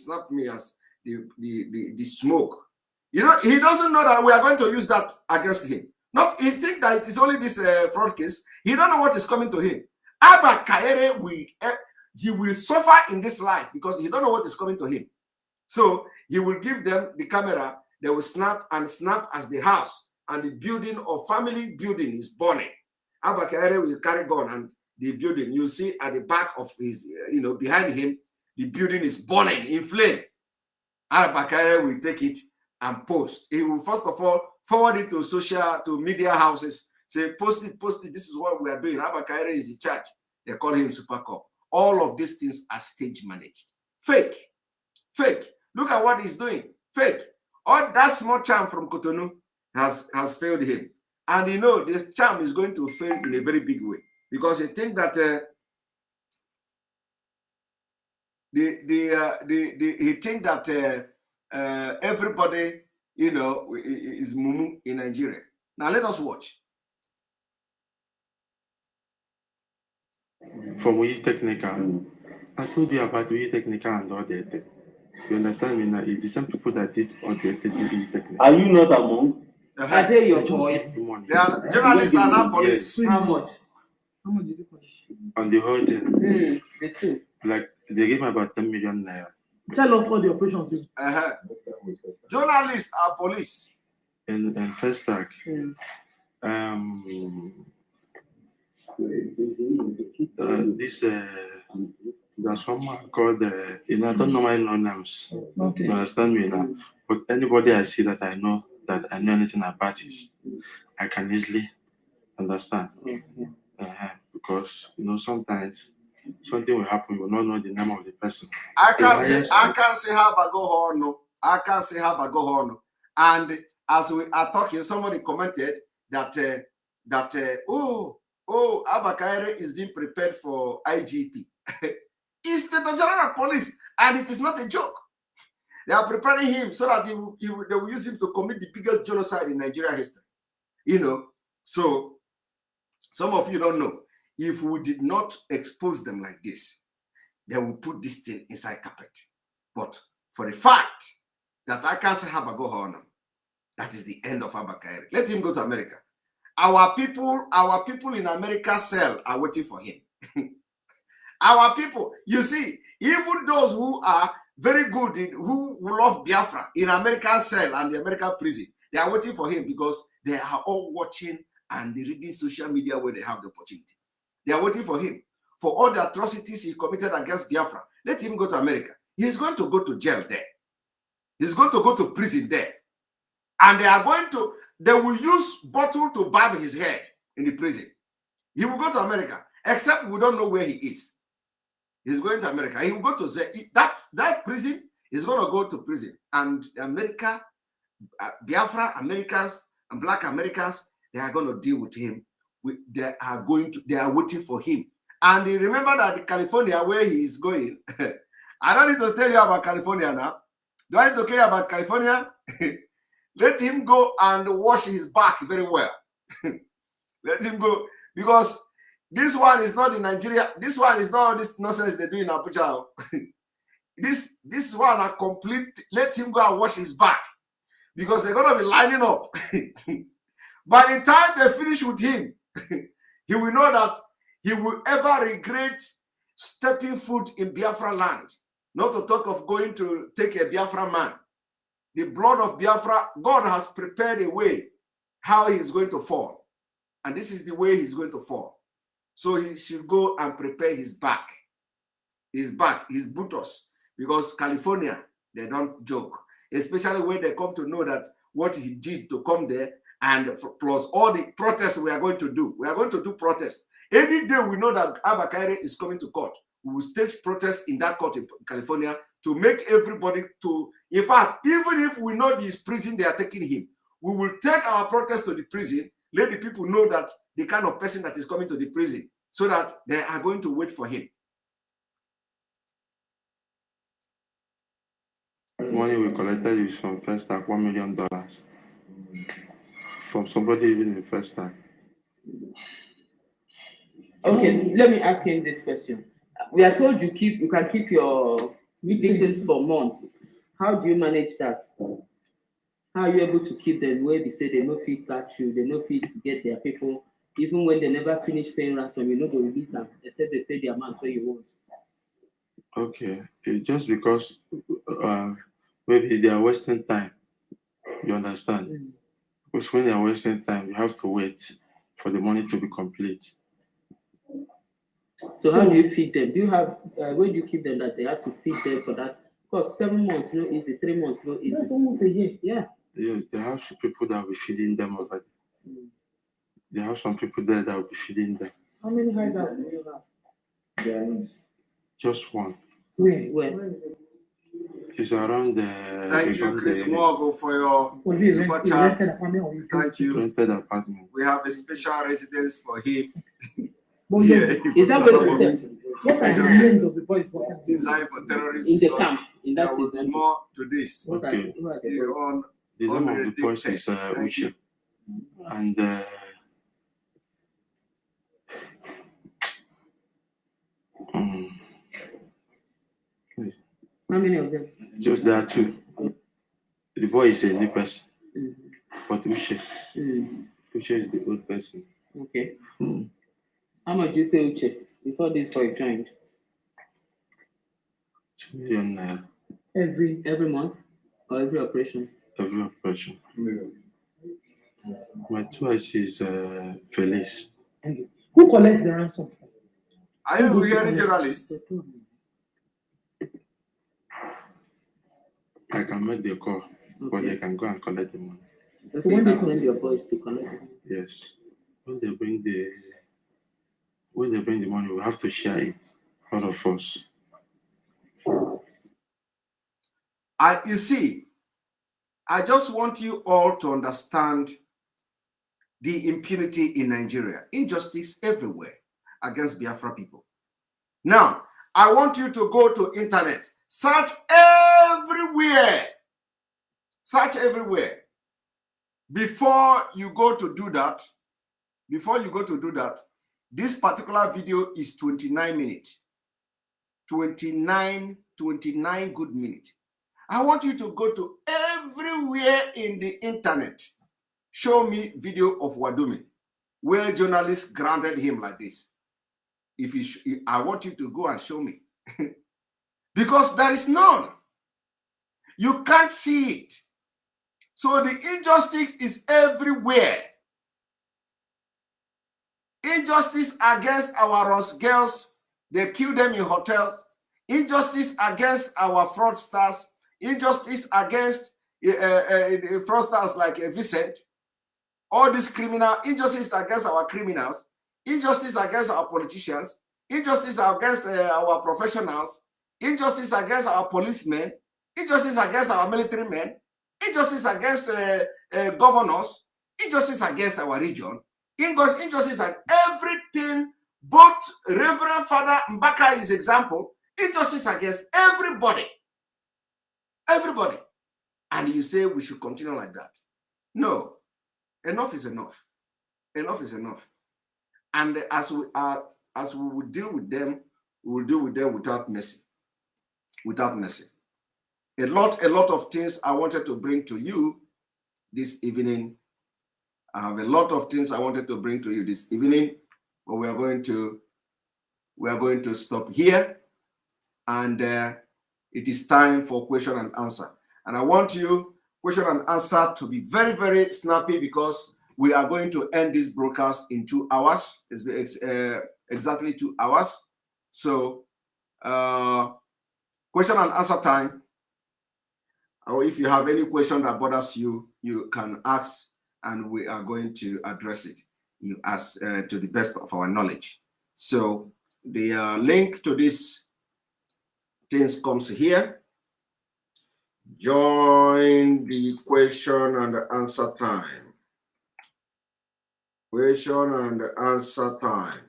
Speaker 5: as the smoke. You know, he doesn't know that we are going to use that against him. Not he think that it is only this fraud case. He don't know what is coming to him. Abba Kaere will suffer in this life because he don't know what is coming to him. So he will give them the camera. They will snap as the house and the building or family building is burning. Abba Kaere will carry gun and the building, you see at the back of his, behind him, the building is burning in flame. Abba Kaere will take it and post. He will first of all forward it to media houses. Say, post it. This is what we are doing. Abba Kaere is in charge. They call him Super Cop. All of these things are stage managed. Fake. Look at what he's doing. Fake. All that small charm from Cotonou has failed him. And you know, this charm is going to fail in a very big way. Because he think that everybody, is mumu in Nigeria. Now let us watch.
Speaker 7: From Mazi Technica, I told you about Mazi Technica and all that. You understand me now? It's the same people that did all the Mazi Technica.
Speaker 17: Are you not among?
Speaker 15: I hear your voice.
Speaker 5: They are journalists and not police.
Speaker 7: Yes.
Speaker 18: How much? How much did you put?
Speaker 7: On the whole thing.
Speaker 15: The two.
Speaker 7: Like they gave me about 10 million naira.
Speaker 18: Tell us what the operations is.
Speaker 5: Journalists are police.
Speaker 7: In first tag, there's someone called I don't know my names.
Speaker 18: Okay.
Speaker 7: You understand me now? But anybody I see that I know anything about it, I can easily understand. Because sometimes something will happen, you will not know the name of the person.
Speaker 5: I can't say how I go on. And as we are talking, somebody commented that Abba Kaere is being prepared for IGP. Inspector General of Police, and it is not a joke. They are preparing him so that they will use him to commit the biggest genocide in Nigeria history. So some of you don't know. If we did not expose them like this, they will put this thing inside carpet. But for the fact that I can't say Habago Horner, that is the end of Abba Kaere. Let him go to America. Our people in America cell are waiting for him. Our people, you see, even those who are very good, who love Biafra in American cell and the American prison, they are waiting for him because they are all watching and reading social media where they have the opportunity. They are waiting for him for all the atrocities he committed against Biafra. Let him go to America. He's going to go to jail there. He's going to go to prison there. And they are going to, they will use bottle to barb his head in the prison. He will go to America, except we don't know where he is. He's going to America. He will go to that prison. He's going to go to prison. And America, Biafra Americans and Black Americans, they are going to deal with him. They are waiting for him. And remember that California, where he is going, I don't need to tell you about California now. Do I need to tell you about California? Let him go and wash his back very well. Let him go. Because this one is not in Nigeria. This one is not this nonsense they do in Abuja. This one are complete. Let him go and wash his back. Because they're going to be lining up. By the time they finish with him, he will know that he will ever regret stepping foot in Biafra land. Not to talk of going to take a Biafra man. The blood of Biafra, God has prepared a way how he is going to fall. And this is the way he's going to fall. So he should go and prepare his back, his buttocks, because California, they don't joke. Especially when they come to know that what he did to come there, and plus all the protests we are going to do. We are going to do protests. Any day we know that Abba Kaire is coming to court, we will stage protests in that court in California to make everybody to, in fact, even if we know this prison they are taking him, we will take our protest to the prison, let the people know that the kind of person that is coming to the prison, so that they are going to wait for him.
Speaker 19: Money we collected is from First Act, $1 million. From somebody even in First Act.
Speaker 15: Okay, let me ask him this question. We are told you can keep your victims for months. How do you manage that? How are you able to keep them where they say they no fit catch you, they no fit get their people, even when they never finish paying ransom, you know they release them, except they pay the amount where you want.
Speaker 19: Okay, it's just because maybe they are wasting time. You understand? Mm. Because when they are wasting time, you have to wait for the money to be complete.
Speaker 15: So how do you feed them? Do you have where do you keep them that they have to feed them for that? Because 7 months no easy, 3 months no easy. That's almost a year. Yeah.
Speaker 19: Yes, they have people that will be feeding them already. Mm. They have some people there that will be feeding them.
Speaker 18: How many hideouts do you have?
Speaker 19: Yeah. Just one.
Speaker 15: Where?
Speaker 19: It's around the.
Speaker 5: Thank you, Chris Morgo, for your super chat. Thank you.
Speaker 19: Rented apartment.
Speaker 5: We have a special residence for him.
Speaker 15: Yeah. Is that what you said?
Speaker 18: What are the names of the boys?
Speaker 5: Designed for terrorists.
Speaker 15: In the camp. In that
Speaker 5: there will be more to this.
Speaker 19: Okay. The name of the boys is Uche. And
Speaker 15: how many of them?
Speaker 19: Just there are 2. The boy is a new person, but Uche. Uche is the old person.
Speaker 15: Okay. How much do you pay Uche before this boy joined?
Speaker 19: 2 million naira.
Speaker 15: Every month or every operation?
Speaker 19: Every operation. My 2 is Felice.
Speaker 18: Who collects the ransom first?
Speaker 5: Are you a hearing journalist?
Speaker 19: I can make the call, but they can go and collect the money.
Speaker 15: So when they send your boys to collect it?
Speaker 19: Yes. When they bring the money, we have to share it, all of us.
Speaker 5: You see, I just want you all to understand the impunity in Nigeria, injustice everywhere against Biafra people. Now, I want you to go to internet, search everywhere. Search everywhere. Before you go to do that, this particular video is 29 minutes. 29 good minutes. I want you to go to everywhere in the internet. Show me video of Wadumi, where journalists grounded him like this. I want you to go and show me. Because there is none. You can't see it. So the injustice is everywhere. Injustice against our girls, they kill them in hotels. Injustice against our fraudsters. Injustice against fraudsters like Vincent. all these criminal injustice against our criminals, injustice against our politicians, injustice against our professionals, injustice against our policemen, injustice against our military men, injustice against governors, injustice against our region, injustice and everything. Both Reverend Father Mbaka is example, injustice against everybody. Everybody. And you say we should continue like that. No, enough is enough. Enough is enough. And as we will deal with them, we will deal with them without mercy. Without mercy. A lot of things I wanted to bring to you this evening. I have a lot of things I wanted to bring to you this evening, but we are going to stop here, and it is time for question and answer. And I want you question and answer to be very, very snappy, because we are going to end this broadcast in 2 hours. It's exactly 2 hours. So question and answer time. Or if you have any question that bothers you, you can ask, and we are going to address it as to the best of our knowledge. So the link to this things comes here. Join the question and answer time. Question and answer time.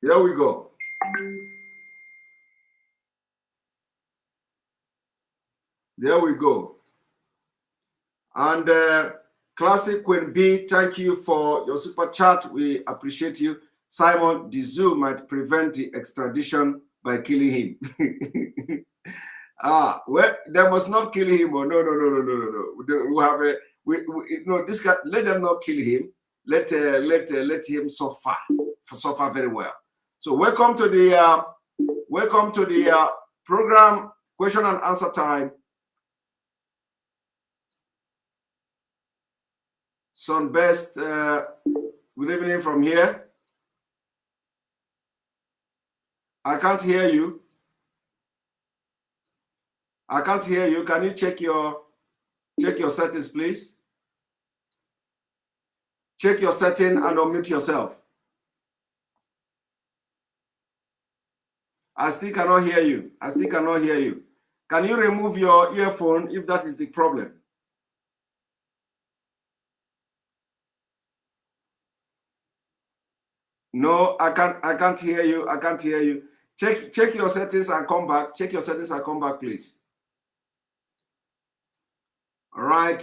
Speaker 5: Here we go. There we go. And Classic Queen B, thank you for your super chat. We appreciate you. Simon, the zoo might prevent the extradition by killing him. Well, they must not kill him. Oh, no. We have a no. This guy, let them not kill him. Let him suffer very well. So welcome to the program, question and answer time. Sunbest, good evening from here. I can't hear you. I can't hear you. Can you check your settings, please? Check your setting and unmute yourself. I still cannot hear you. I still cannot hear you. Can you remove your earphone if that is the problem? No, I can't hear you. I can't hear you. Check your settings and come back. Check your settings and come back, please. All right,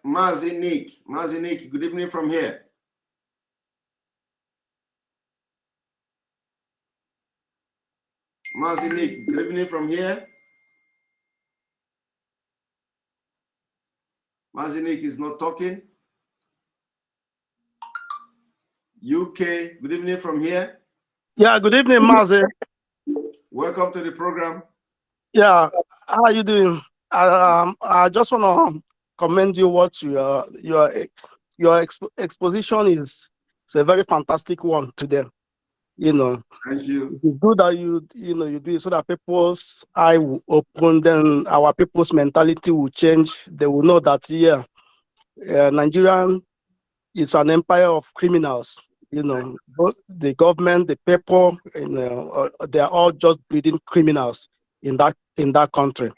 Speaker 5: Mazi Nick, good evening from here. Mazi Nick, good evening from here. Mazi Nick is not talking. UK, good evening from here.
Speaker 20: Yeah, good evening, Mazi.
Speaker 5: Welcome to the program.
Speaker 20: Yeah, how are you doing? I just want to commend you. What your exposition is a very fantastic one today. You know,
Speaker 5: thank you.
Speaker 20: It's good that you do it so that people's eye will open, then our people's mentality will change. They will know that Nigerian is an empire of criminals. You know, both the government, the people, they are all just breeding criminals in that country.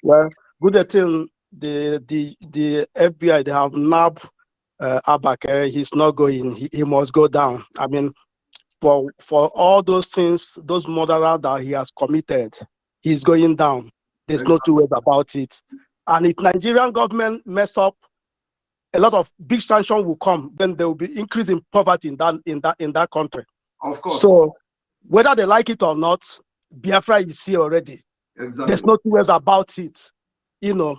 Speaker 20: Well, good thing the FBI, they have nabbed Abakere. He's not going. He must go down. I mean, for all those things, those murderers that he has committed, he's going down. There's no two ways about it. And if Nigerian government mess up, a lot of big sanctions will come. Then there will be increase in poverty in that country.
Speaker 5: Of course.
Speaker 20: So whether they like it or not, Biafra is here already.
Speaker 5: Exactly.
Speaker 20: There's no two ways about it. You know,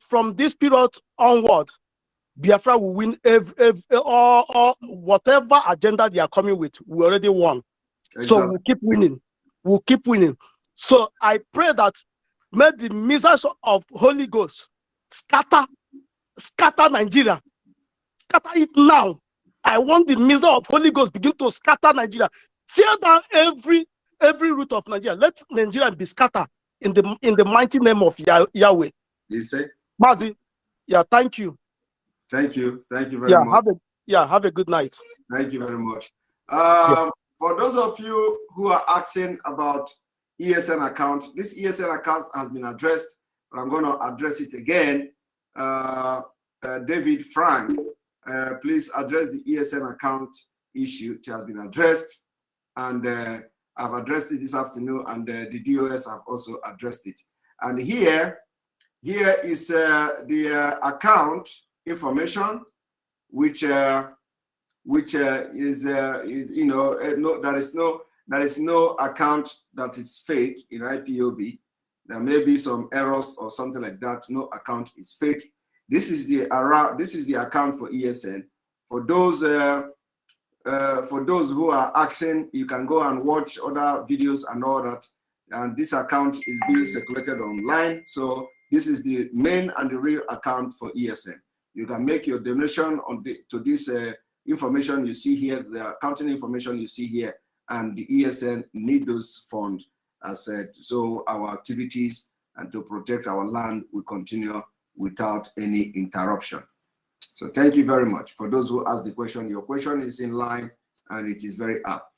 Speaker 20: from this period onward, Biafra will win or whatever agenda they are coming with. We already won. Exactly. So we'll keep winning. We'll keep winning. So I pray that may the missiles of Holy Ghost scatter Nigeria, scatter it now, I want the missile of Holy Ghost begin to scatter Nigeria. Tear down every root of Nigeria. Let Nigeria be scattered in the mighty name of Yahweh.
Speaker 5: You say?
Speaker 20: Mazi, yeah, thank you.
Speaker 5: Thank you. Thank you very much.
Speaker 20: Have a good night.
Speaker 5: Thank you very much. For those of you who are asking about ESN account, this ESN account has been addressed, but I'm going to address it again. David Frank, please address the ESN account issue. It has been addressed, and I've addressed it this afternoon, and the DOS have also addressed it. And here is the account information, which is you know, there is no account that is fake in IPOB. There may be some errors or something like that. No account is fake. This is the account for ESN. For those who are asking, you can go and watch other videos and all that. And this account is being circulated online. So this is the main and the real account for ESN. You can make your donation to this information you see here, the accounting information you see here, and the ESN need those funds, as said, so our activities and to protect our land will continue without any interruption. So thank you very much. For those who asked the question, your question is in line and it is very apt.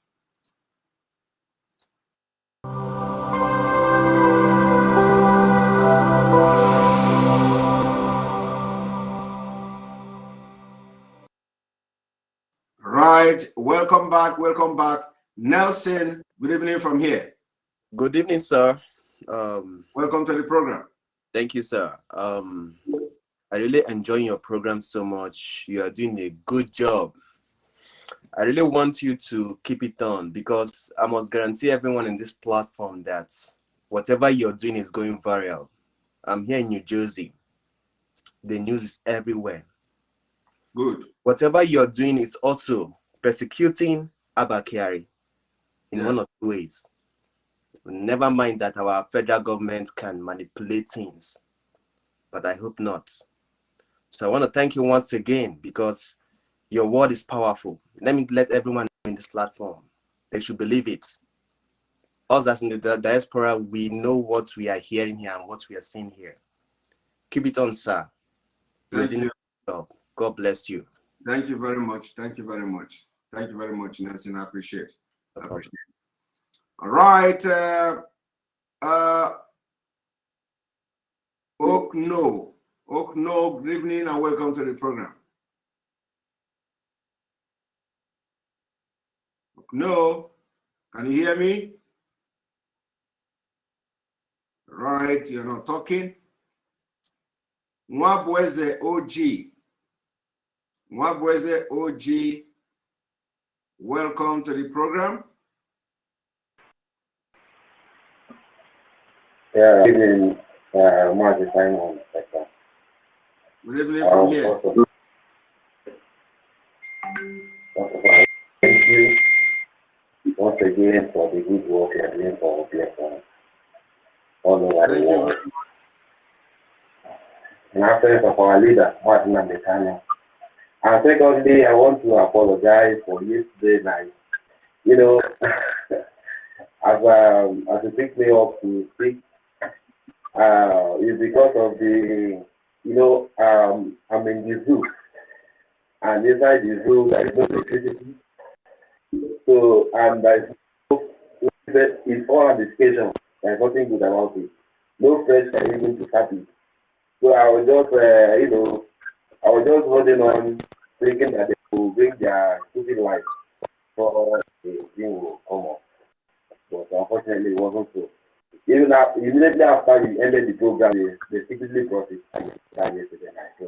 Speaker 5: Right, welcome back, Nelson, good evening from here.
Speaker 21: Good evening, sir.
Speaker 5: Welcome to the program.
Speaker 21: Thank you, sir. I really enjoy your program so much. You are doing a good job. I really want you to keep it on, because I must guarantee everyone in this platform that whatever you're doing is going viral. I'm here in New Jersey. The news is everywhere.
Speaker 5: Good.
Speaker 21: Whatever you're doing is also persecuting Abba Kyari in one of two ways. Never mind that our federal government can manipulate things, but I hope not. So I want to thank you once again, because your word is powerful. Let everyone in this platform, they should believe it. Us as in the diaspora, we know what we are hearing here and what we are seeing here. Keep it on, sir.
Speaker 5: Thank you.
Speaker 21: God bless you.
Speaker 5: Thank you very much. Thank you very much. Thank you very much, Nelson. I appreciate it. All right. Okno, good evening and welcome to the program. Okno, can you hear me? Right, you're not talking. Mwabweze OG. Mwabweze OG, welcome to the program.
Speaker 22: Yeah, good evening, Mazi Simon.
Speaker 5: Good evening from here.
Speaker 22: Thank you once again for the good work you are doing for our platform all over the world. In absence of our leader, Mazi Nnamdi Kanu. And secondly, I want to apologize for yesterday night. You know, as it picked me up to speak, it's because of the, you know, I'm in the zoo, and inside the zoo there is no electricity. So, and it's all anticipation. There's nothing good about it. No fresh air even to start it. So I was just, you know, I was just holding on, thinking that they will bring their stupid light for the thing will come up. But unfortunately, it wasn't so. Even immediately after you ended the program, they secretly brought it yesterday night. So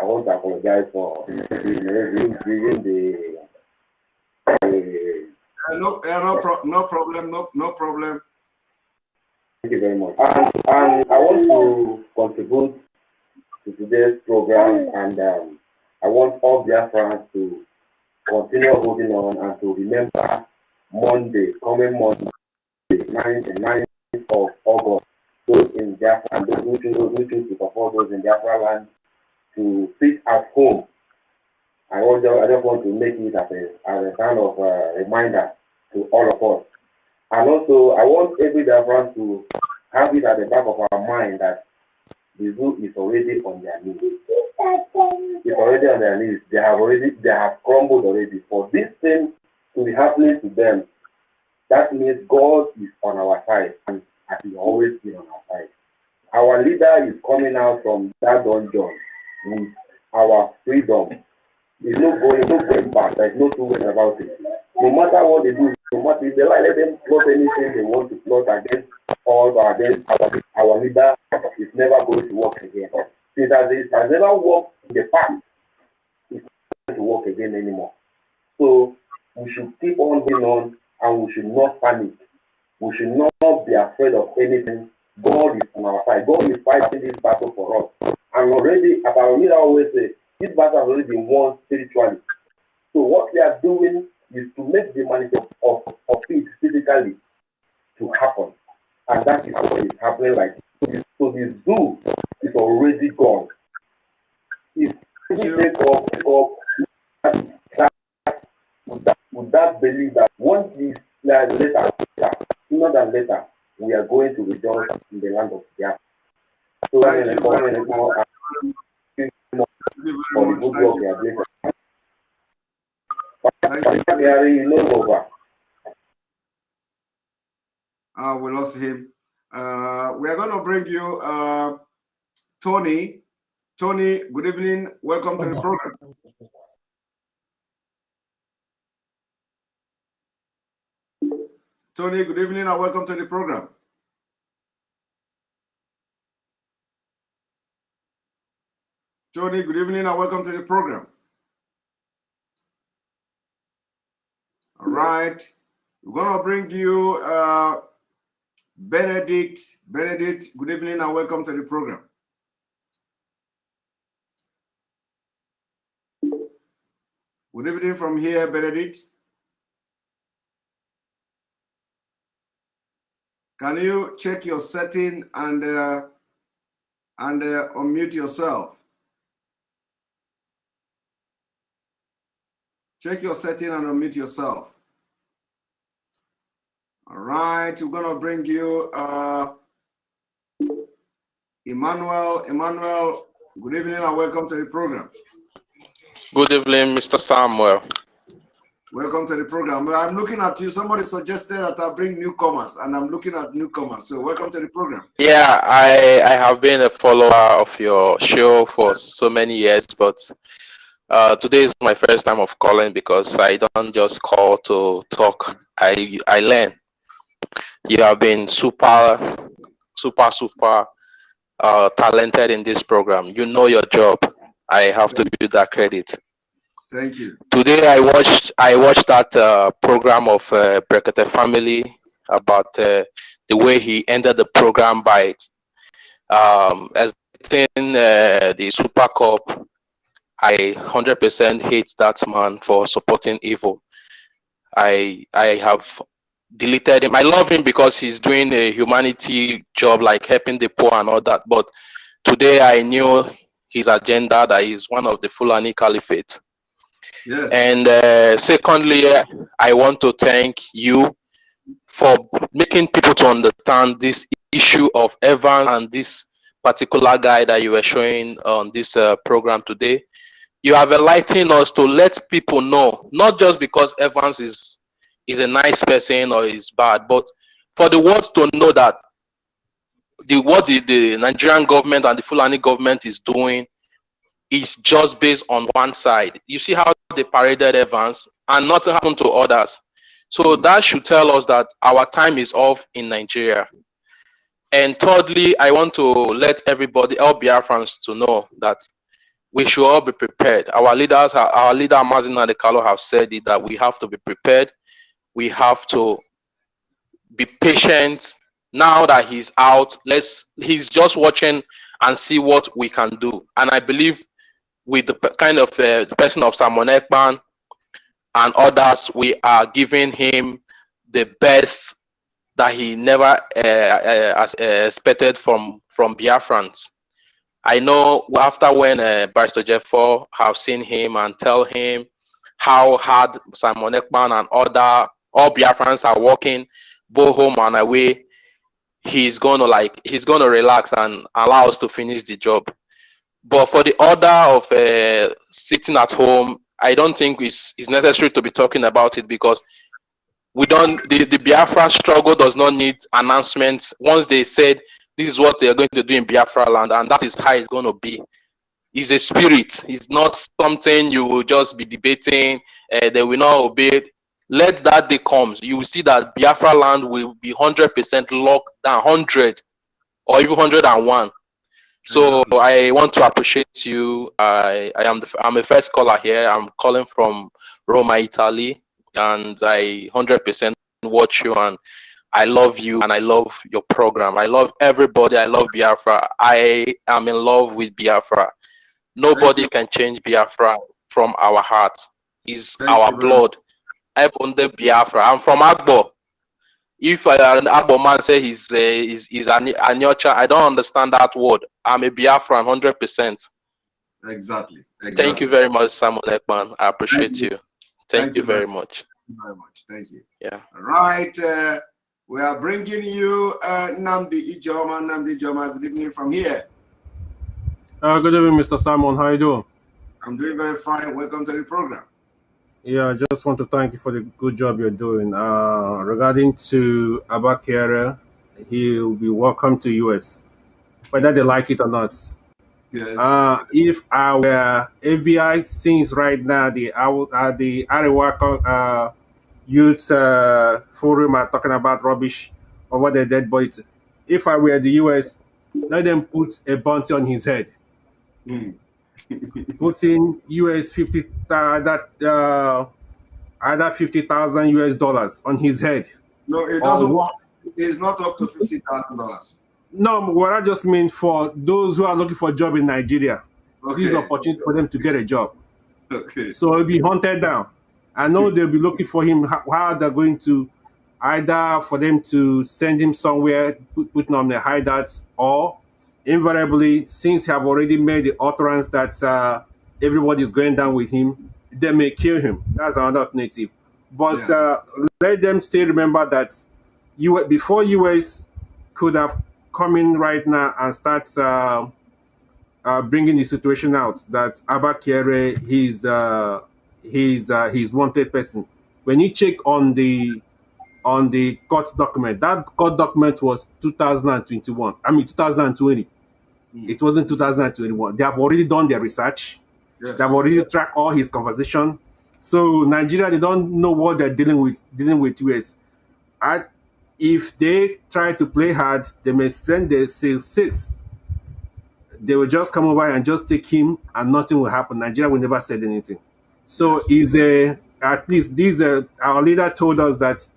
Speaker 22: I want to apologize for bringing the.
Speaker 5: No problem.
Speaker 22: Thank you very much. And I want to contribute to today's program, and I want all Biafrans to continue holding on and to remember coming Monday, 9th of August, those in Biafra and those who choose to support those in Biafra land to sit at home I just want to make it as a kind of reminder to all of us. And also, I want every Biafran to have it at the back of our mind that the zoo is already on their knees. It's already on their knees. They have crumbled already. For this thing to be happening to them, that means God is on our side, and as He always been on our side. Our leader is coming out from that dungeon with our freedom. It's not going back. There's no two ways about it. No matter what they do, no matter if they like, let them plot anything they want to plot against us or against our leader, it's never going to work again. Since it has never worked in the past, it's not going to work again anymore. So we should keep on going on, and we should not panic. We should not be afraid of anything. God is on our side. God is fighting this battle for us. And already, as our leader always says, this battle has already been won spiritually. So what we are doing is to make the manifestation of it physically to happen. And that is what is happening like this. So the zoo is already gone. If we take up with that belief that once this later, sooner than later, we are going to rejoice in the land of Biafra. So
Speaker 5: Thank you very much. We lost him. We are going to bring you Tony. Tony, good evening. Welcome to the program. Tony, good evening and welcome to the program. Tony, good evening and welcome to the program. All right. We're going to bring you Benedict. Benedict, good evening and welcome to the program. Good evening from here, Benedict. Can you check your setting and unmute yourself? Check your setting and unmute yourself. All right, we're going to bring you Emmanuel. Emmanuel, good evening and welcome to the program.
Speaker 3: Good evening, Mr. Samuel.
Speaker 22: Welcome to the program. I'm looking at you. Somebody suggested that I bring newcomers, and I'm looking at newcomers. So welcome to the program.
Speaker 3: Yeah, I have been a follower of your show for so many years, but today is my first time of calling because I don't just call to talk. I learn. You have been super talented in this program. You know your job. I have to give you that credit.
Speaker 22: Thank you.
Speaker 3: Today I watched that program of Brekete family about the way he ended the program by as the Super Cup. I 100% hate that man for supporting evil. I have deleted him. I love him because he's doing a humanity job like helping the poor and all that. But today I knew his agenda, that he's one of the Fulani Caliphate.
Speaker 22: Yes.
Speaker 3: And secondly, I want to thank you for making people to understand this issue of Evan and this particular guy that you were showing on this program today. You have enlightened us to let people know, not just because Evans is a nice person or is bad, but for the world to know that what the Nigerian government and the Fulani government is doing is just based on one side. You see how they paraded Evans and nothing happened to others. So that should tell us that our time is off in Nigeria. And thirdly, I want to let everybody, all Biafrans, to know that we should all be prepared. Our leader Mazi Nnamdi Kanu have said it, that we have to be prepared. We have to be patient. Now that he's out, he's just watching and see what we can do. And I believe with the kind of the person of Simon Ekman and others, we are giving him the best that he never expected from Biafrans. I know after when Barrister Jeffo have seen him and tell him how hard Simon Ekman and all Biafrans are working both home and away, he's gonna relax and allow us to finish the job. But for the order of sitting at home, I don't think it's necessary to be talking about it, because the Biafra struggle does not need announcements. Once they said this is what they are going to do in Biafra land, and that is how it's going to be. It's a spirit. It's not something you will just be debating. They will not obey it. Let that day comes. You will see that Biafra land will be 100% locked down, 100 or even 101. So I want to appreciate you. I'm a first caller here. I'm calling from Roma, Italy, and I 100% watch you, and I love you, and I love your program. I love everybody. I love Biafra. I am in love with Biafra. Nobody can change Biafra from our hearts. It's our blood. I'm on the Biafra. I'm from Agbo. If an Agbo man say he's an Anyocha, I don't understand that word. I'm a Biafran 100%.
Speaker 5: Exactly.
Speaker 3: Thank you very much, Simon Ekman. I appreciate you. Thank you very much.
Speaker 5: Very much. Thank you.
Speaker 3: Yeah.
Speaker 5: All right. We are bringing you Nnamdi Ijoma. Nnamdi Ijoma, good evening from here.
Speaker 4: Good evening, Mr. Simon. How you doing?
Speaker 5: I'm doing very fine. Welcome to the program.
Speaker 4: Yeah, I just want to thank you for the good job you're doing. Regarding to Abakere, he'll be welcome to US, whether they like it or not.
Speaker 5: Yes.
Speaker 4: If I were FBI, since right now the Arewa youth forum are talking about rubbish over the dead bodies. If I were the US, let them put a bounty on his head. Putting US 50 either 50,000 US dollars on his head.
Speaker 5: No, it doesn't work. It's not up to $50,000.
Speaker 4: No, what I just mean for those who are looking for a job in Nigeria, this is opportunity for them to get a job.
Speaker 5: Okay.
Speaker 4: So he'll be hunted down. I know they'll be looking for him, how they're going to, either for them to send him somewhere, put him on the hideout, or invariably, since they have already made the utterance that everybody is going down with him, they may kill him. That's another alternative. But let them still remember that before US could have come in right now and start bringing the situation out that Abakere he's wanted person. When you check on the court document, that court document was 2021. I mean 2020. It wasn't 2021. They have already done their research.
Speaker 5: Yes.
Speaker 4: They have already tracked all his conversation. So Nigeria, they don't know what they're dealing with US. If they try to play hard, they may send the SEAL6. They will just come over and just take him, and nothing will happen. Nigeria will never say anything. So at least our leader told us that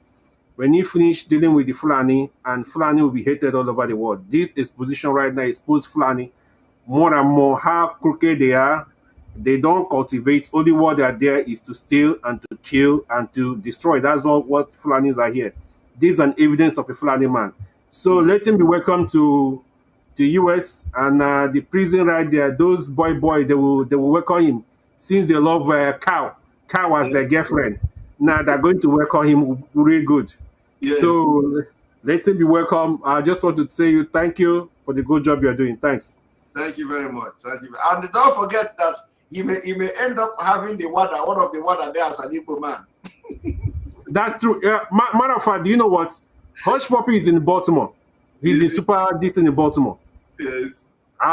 Speaker 4: when he finished dealing with the Fulani, and Fulani will be hated all over the world. This exposition right now exposes Fulani more and more how crooked they are. They don't cultivate. Only what they are there is to steal and to kill and to destroy. That's all what Fulanis are here. This is an evidence of a Fulani man. So let him be welcome to US, and the prison right there. Those boy, they will welcome him, since they love Cow as their girlfriend. Now they're going to welcome him really good.
Speaker 5: Yes.
Speaker 4: So let him be welcome. I just want to say thank you for the good job you're doing. Thanks.
Speaker 5: Thank you very much. Thank you. And don't forget that he may end up having one of the water there as an Igbo man.
Speaker 4: That's true. Matter of fact, do you know what? Hush Puppy is in Baltimore. He's in Super Distant in Baltimore.
Speaker 5: Yes.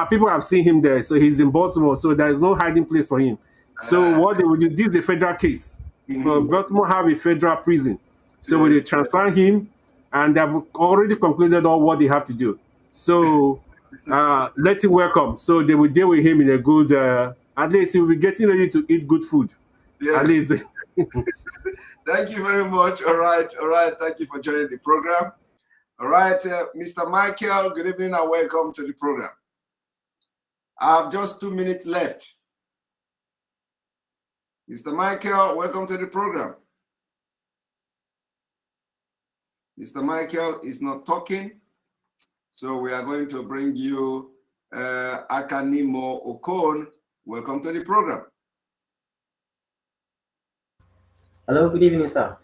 Speaker 4: People have seen him there, so he's in Baltimore. So there is no hiding place for him. So what they will do? This is a federal case. So Baltimore have a federal prison. So when they transfer him, and they've already concluded all what they have to do. So let him welcome. So they will deal with him in a good. At least he will be getting ready to eat good food.
Speaker 5: Yes.
Speaker 4: At least.
Speaker 5: Thank you very much. All right. Thank you for joining the program. All right, Mr. Michael, good evening and welcome to the program. I have just 2 minutes left. Mr. Michael, welcome to the program. Mr. Michael is not talking, so we are going to bring you Akanimo Okon, welcome to the program.
Speaker 6: Hello, good evening, sir.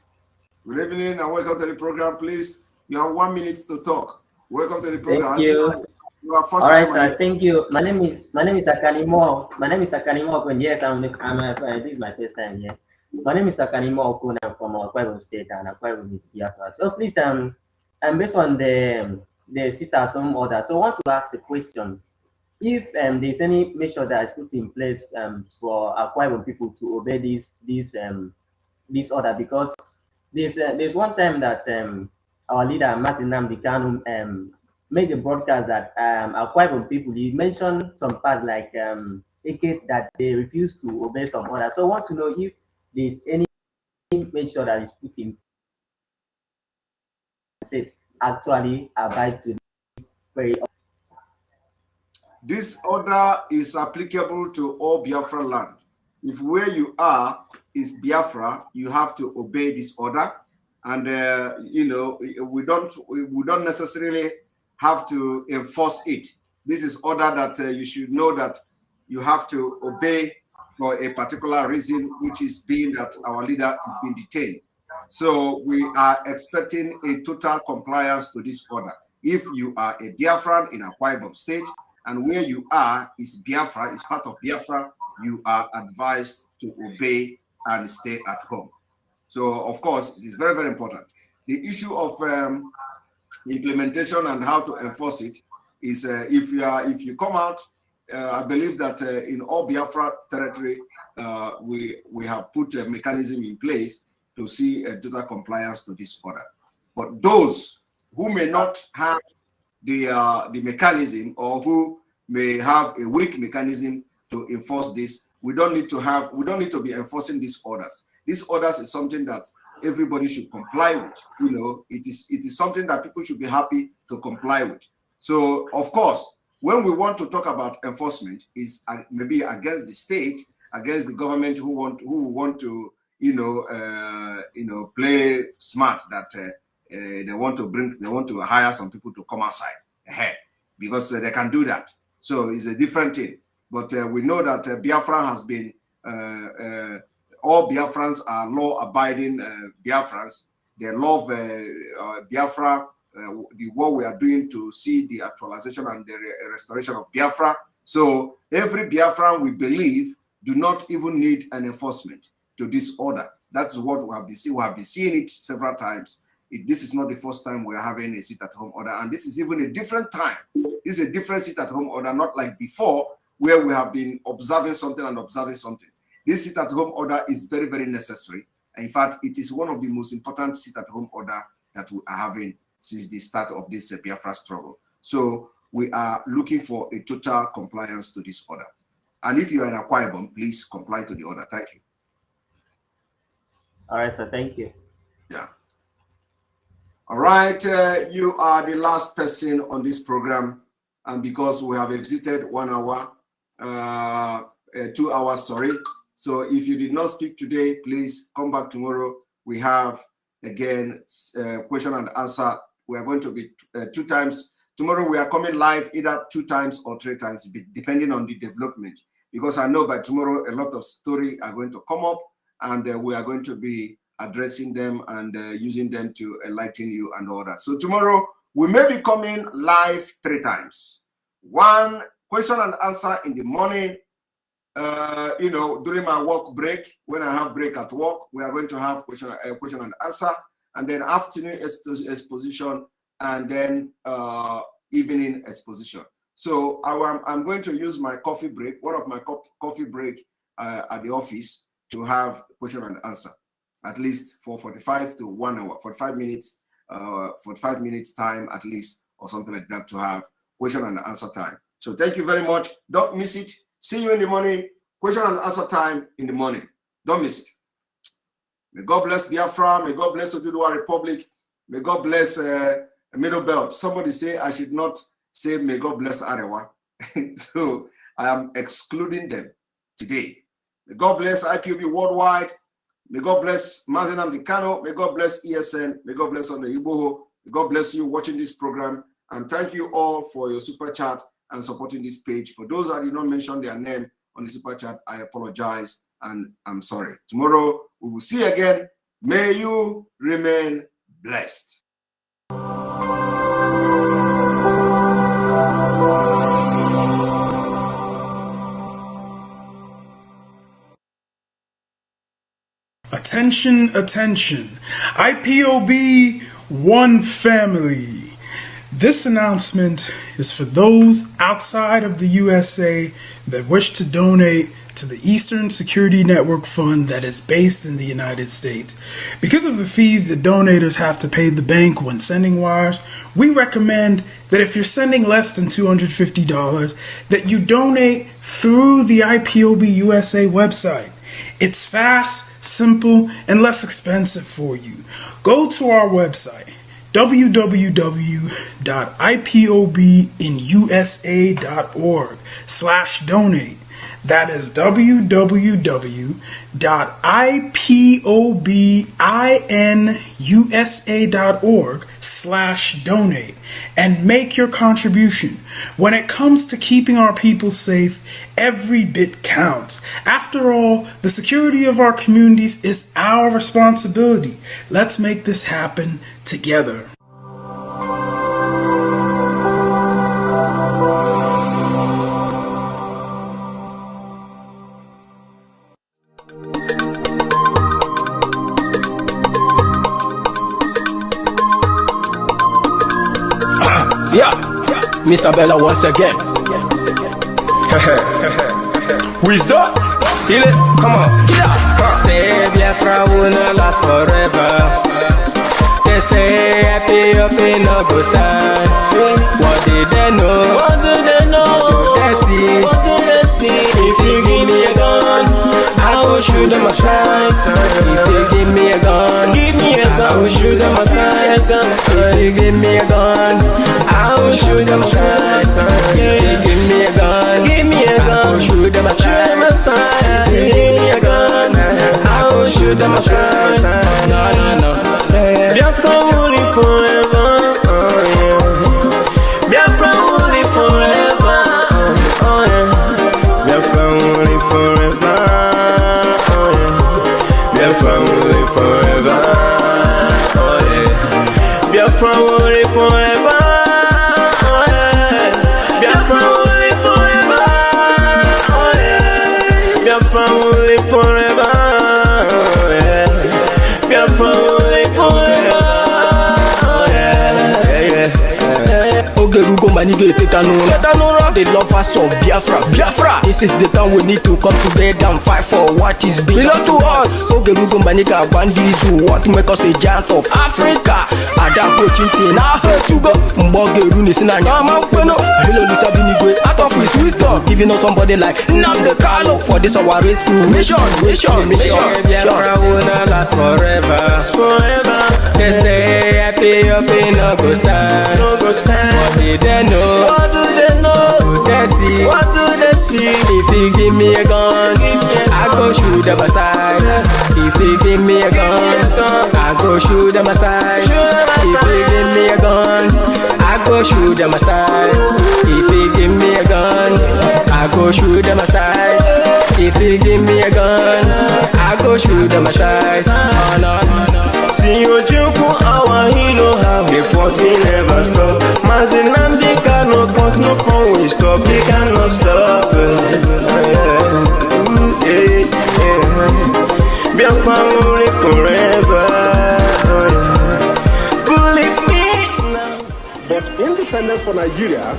Speaker 5: Good evening and welcome to the program. Please, you have 1 minute to talk. Welcome to the program.
Speaker 6: Thank you.
Speaker 5: You are first
Speaker 6: All right,
Speaker 5: time.
Speaker 6: sir. Thank you. My name is Akanimo. My name is Akanimo Okun. Yes, this is my first time here. My name is Akanimo Okun. I'm from Akwa Ibom State and Akwa Ibom is Biafra. So please, I'm based on the sit-at-home order. So I want to ask a question. If there's any measure that is put in place for Akwa Ibom people to obey this order, because there's one time that our leader Mazi Nnamdi Kanu made a broadcast that Akwa Ibom people, he mentioned some parts like Ekate that they refuse to obey some orders. So I want to know if there's any measure that is put in say actually abide to this very order.
Speaker 5: This order is applicable to all Biafra land. If where you are is Biafra, you have to obey this order. And you know, we don't necessarily have to enforce it. This is order that you should know that you have to obey for a particular reason, which is being that our leader is being detained. So we are expecting a total compliance to this order. If you are a Biafran in Akwa Ibom State and where you are is Biafra, is part of Biafra, you are advised to obey and stay at home. So, of course, it is very, very important. The issue of implementation and how to enforce it is if you come out, I believe that in all Biafra territory, we have put a mechanism in place to see a total compliance to this order. But those who may not have the mechanism or who may have a weak mechanism to enforce this, we don't need to be enforcing these orders. These orders is something that everybody should comply with. You know, it is something that people should be happy to comply with. So, of course, when we want to talk about enforcement, is maybe against the state, against the government who want to play smart, that they want to hire some people to come outside because they can do that. So it's a different thing. But we know that Biafra has been all Biafrans are law-abiding Biafrans. They love Biafra, the work we are doing to see the actualization and the restoration of Biafra. So every Biafran, we believe, do not even need an enforcement to this order. That's what we have been seeing. We have been seeing it several times. This is not the first time we are having a sit-at-home order, and this is even a different time. This is a different sit-at-home order, not like before, where we have been observing something and observing something. This sit-at-home order is very, very necessary. In fact, it is one of the most important sit-at-home order that we are having since the start of this Biafra struggle. So we are looking for a total compliance to this order. And if you are in Akwa Ibom, please comply to the order. Thank you.
Speaker 6: All right, sir. Thank you.
Speaker 5: Yeah. All right. You are the last person on this program. And because we have exited 1 hour, 2 hours, sorry. So if you did not speak today, please come back tomorrow. We have, again, question and answer. We are going to be 2 times. Tomorrow we are coming live either 2 times or 3 times, depending on the development. Because I know by tomorrow a lot of stories are going to come up, and we are going to be addressing them and using them to enlighten you and all that. So tomorrow we may be coming live 3 times. 1 question and answer in the morning. During my work break, when I have break at work, we are going to have question and answer, and then afternoon exposition, and then evening exposition. So I'm going to use my coffee break, one of my coffee break at the office, to have question and answer, at least for 45 to 1 hour, 45 minutes, 45 minutes time at least, or something like that, to have question and answer time. So thank you very much. Don't miss it. See you in the morning. Question and answer time in the morning. Don't miss it. May God bless Biafra. May God bless Oduduwa Republic. May God bless Middle Belt. Somebody say I should not say may God bless Arewa. So I am excluding them today. May God bless IPOB Worldwide. May God bless Mazi Nnamdi Kanu. May God bless ESN. May God bless on the Igboho. May God bless you watching this program. And thank you all for your super chat and supporting this page. For those that did not mention their name on the super chat, I apologize and I'm sorry. Tomorrow we will see again. May you remain blessed.
Speaker 1: Attention, attention. IPOB One Family. This announcement is for those outside of the USA that wish to donate to the Eastern Security Network Fund that is based in the United States. Because of the fees that donators have to pay the bank when sending wires, we recommend that if you're sending less than $250, that you donate through the IPOB USA website. It's fast, simple, and less expensive for you. Go to our website, www.ipobinusa.org/donate. That is www.ipobinusa.org/donate and make your contribution. When it comes to keeping our people safe, every bit counts. After all, the security of our communities is our responsibility. Let's make this happen together.
Speaker 8: Yeah, Mr. Bella once again. Wisdom, feel it, come on. Yeah.
Speaker 9: Say Biafra will not last forever. They say happy up in no go stand. What did they know? What do they know? What do they see? What do they see? If you give me a gun, I will shoot them aside. If you give me a gun, I will shoot them aside. If you give me a gun, I will shoot them aside. If you give me a gun, I will shoot them aside. If you give me a gun, I will shoot them aside. No. Biafra will live forever. Oh yeah. Biafra will live forever. Oh yeah. Biafra will live forever. Oh yeah. Biafra will live forever. Oh yeah. Biafra will live forever. Oh yeah. Biafra will live forever. Oh yeah. Biafra will live forever. Oh yeah. Biafra will live forever. Oh yeah.
Speaker 8: Ogerugo Manige Tetanura, the lovers of Biafra. This is the time we need to come together and fight for what is belong to us. Ogerugo Maniga Bandizu, what make us a giant of Africa. Adapo Chintina, Sugo, Mbogeru Nisina, Yamakweno, Hello Lisa Binigwe, out of his wisdom, giving us somebody like Nnamdi Kanu for this our race mission.
Speaker 9: Biafra will not last forever. They say happy up in no go stand. What did they know? What do they know? What do they see? What do they see? If you give me a gun, I go shoot them aside. If you give me a gun, I go shoot them aside. If you give me a gun, I go shoot them aside. If you give me a gun, I go shoot them aside. If you give me a gun, I go shoot them aside. Oh no.
Speaker 8: See you jump our hero, how the fighting never stop. Mazi Nnamdi Kanu, but no power we stop. We cannot stop. Biafra will live forever. Believe me now.
Speaker 23: But independence for Nigeria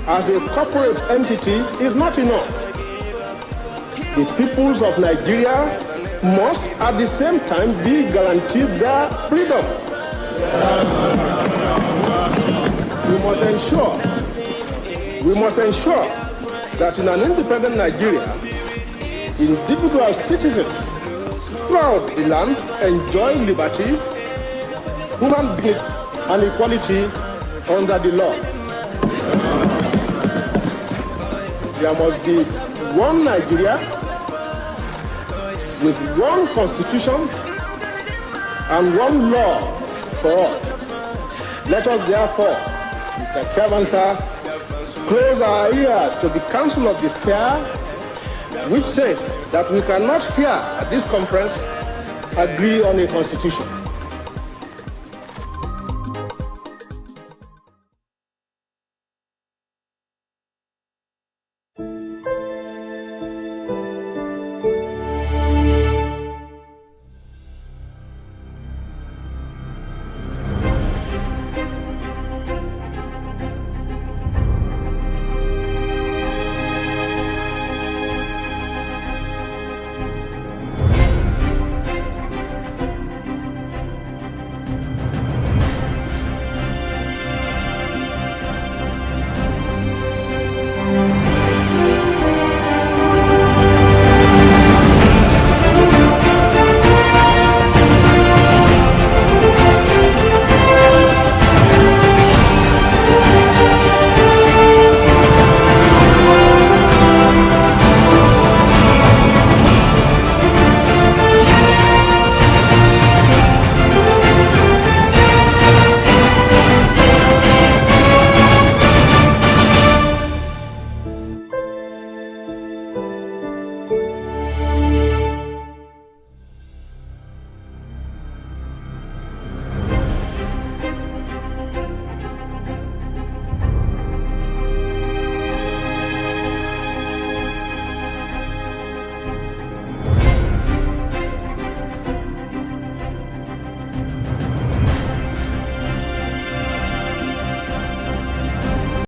Speaker 23: as a corporate entity is not enough. The peoples of Nigeria must at the same time be guaranteed their freedom. We must ensure that in an independent Nigeria, individual citizens throughout the land enjoy liberty, human dignity, and equality under the law. There must be one Nigeria with one constitution and one law for all. Let us therefore, Mr. Chairman, sir, close our ears to the Council of Despair, which says that we cannot here at this conference agree on a constitution.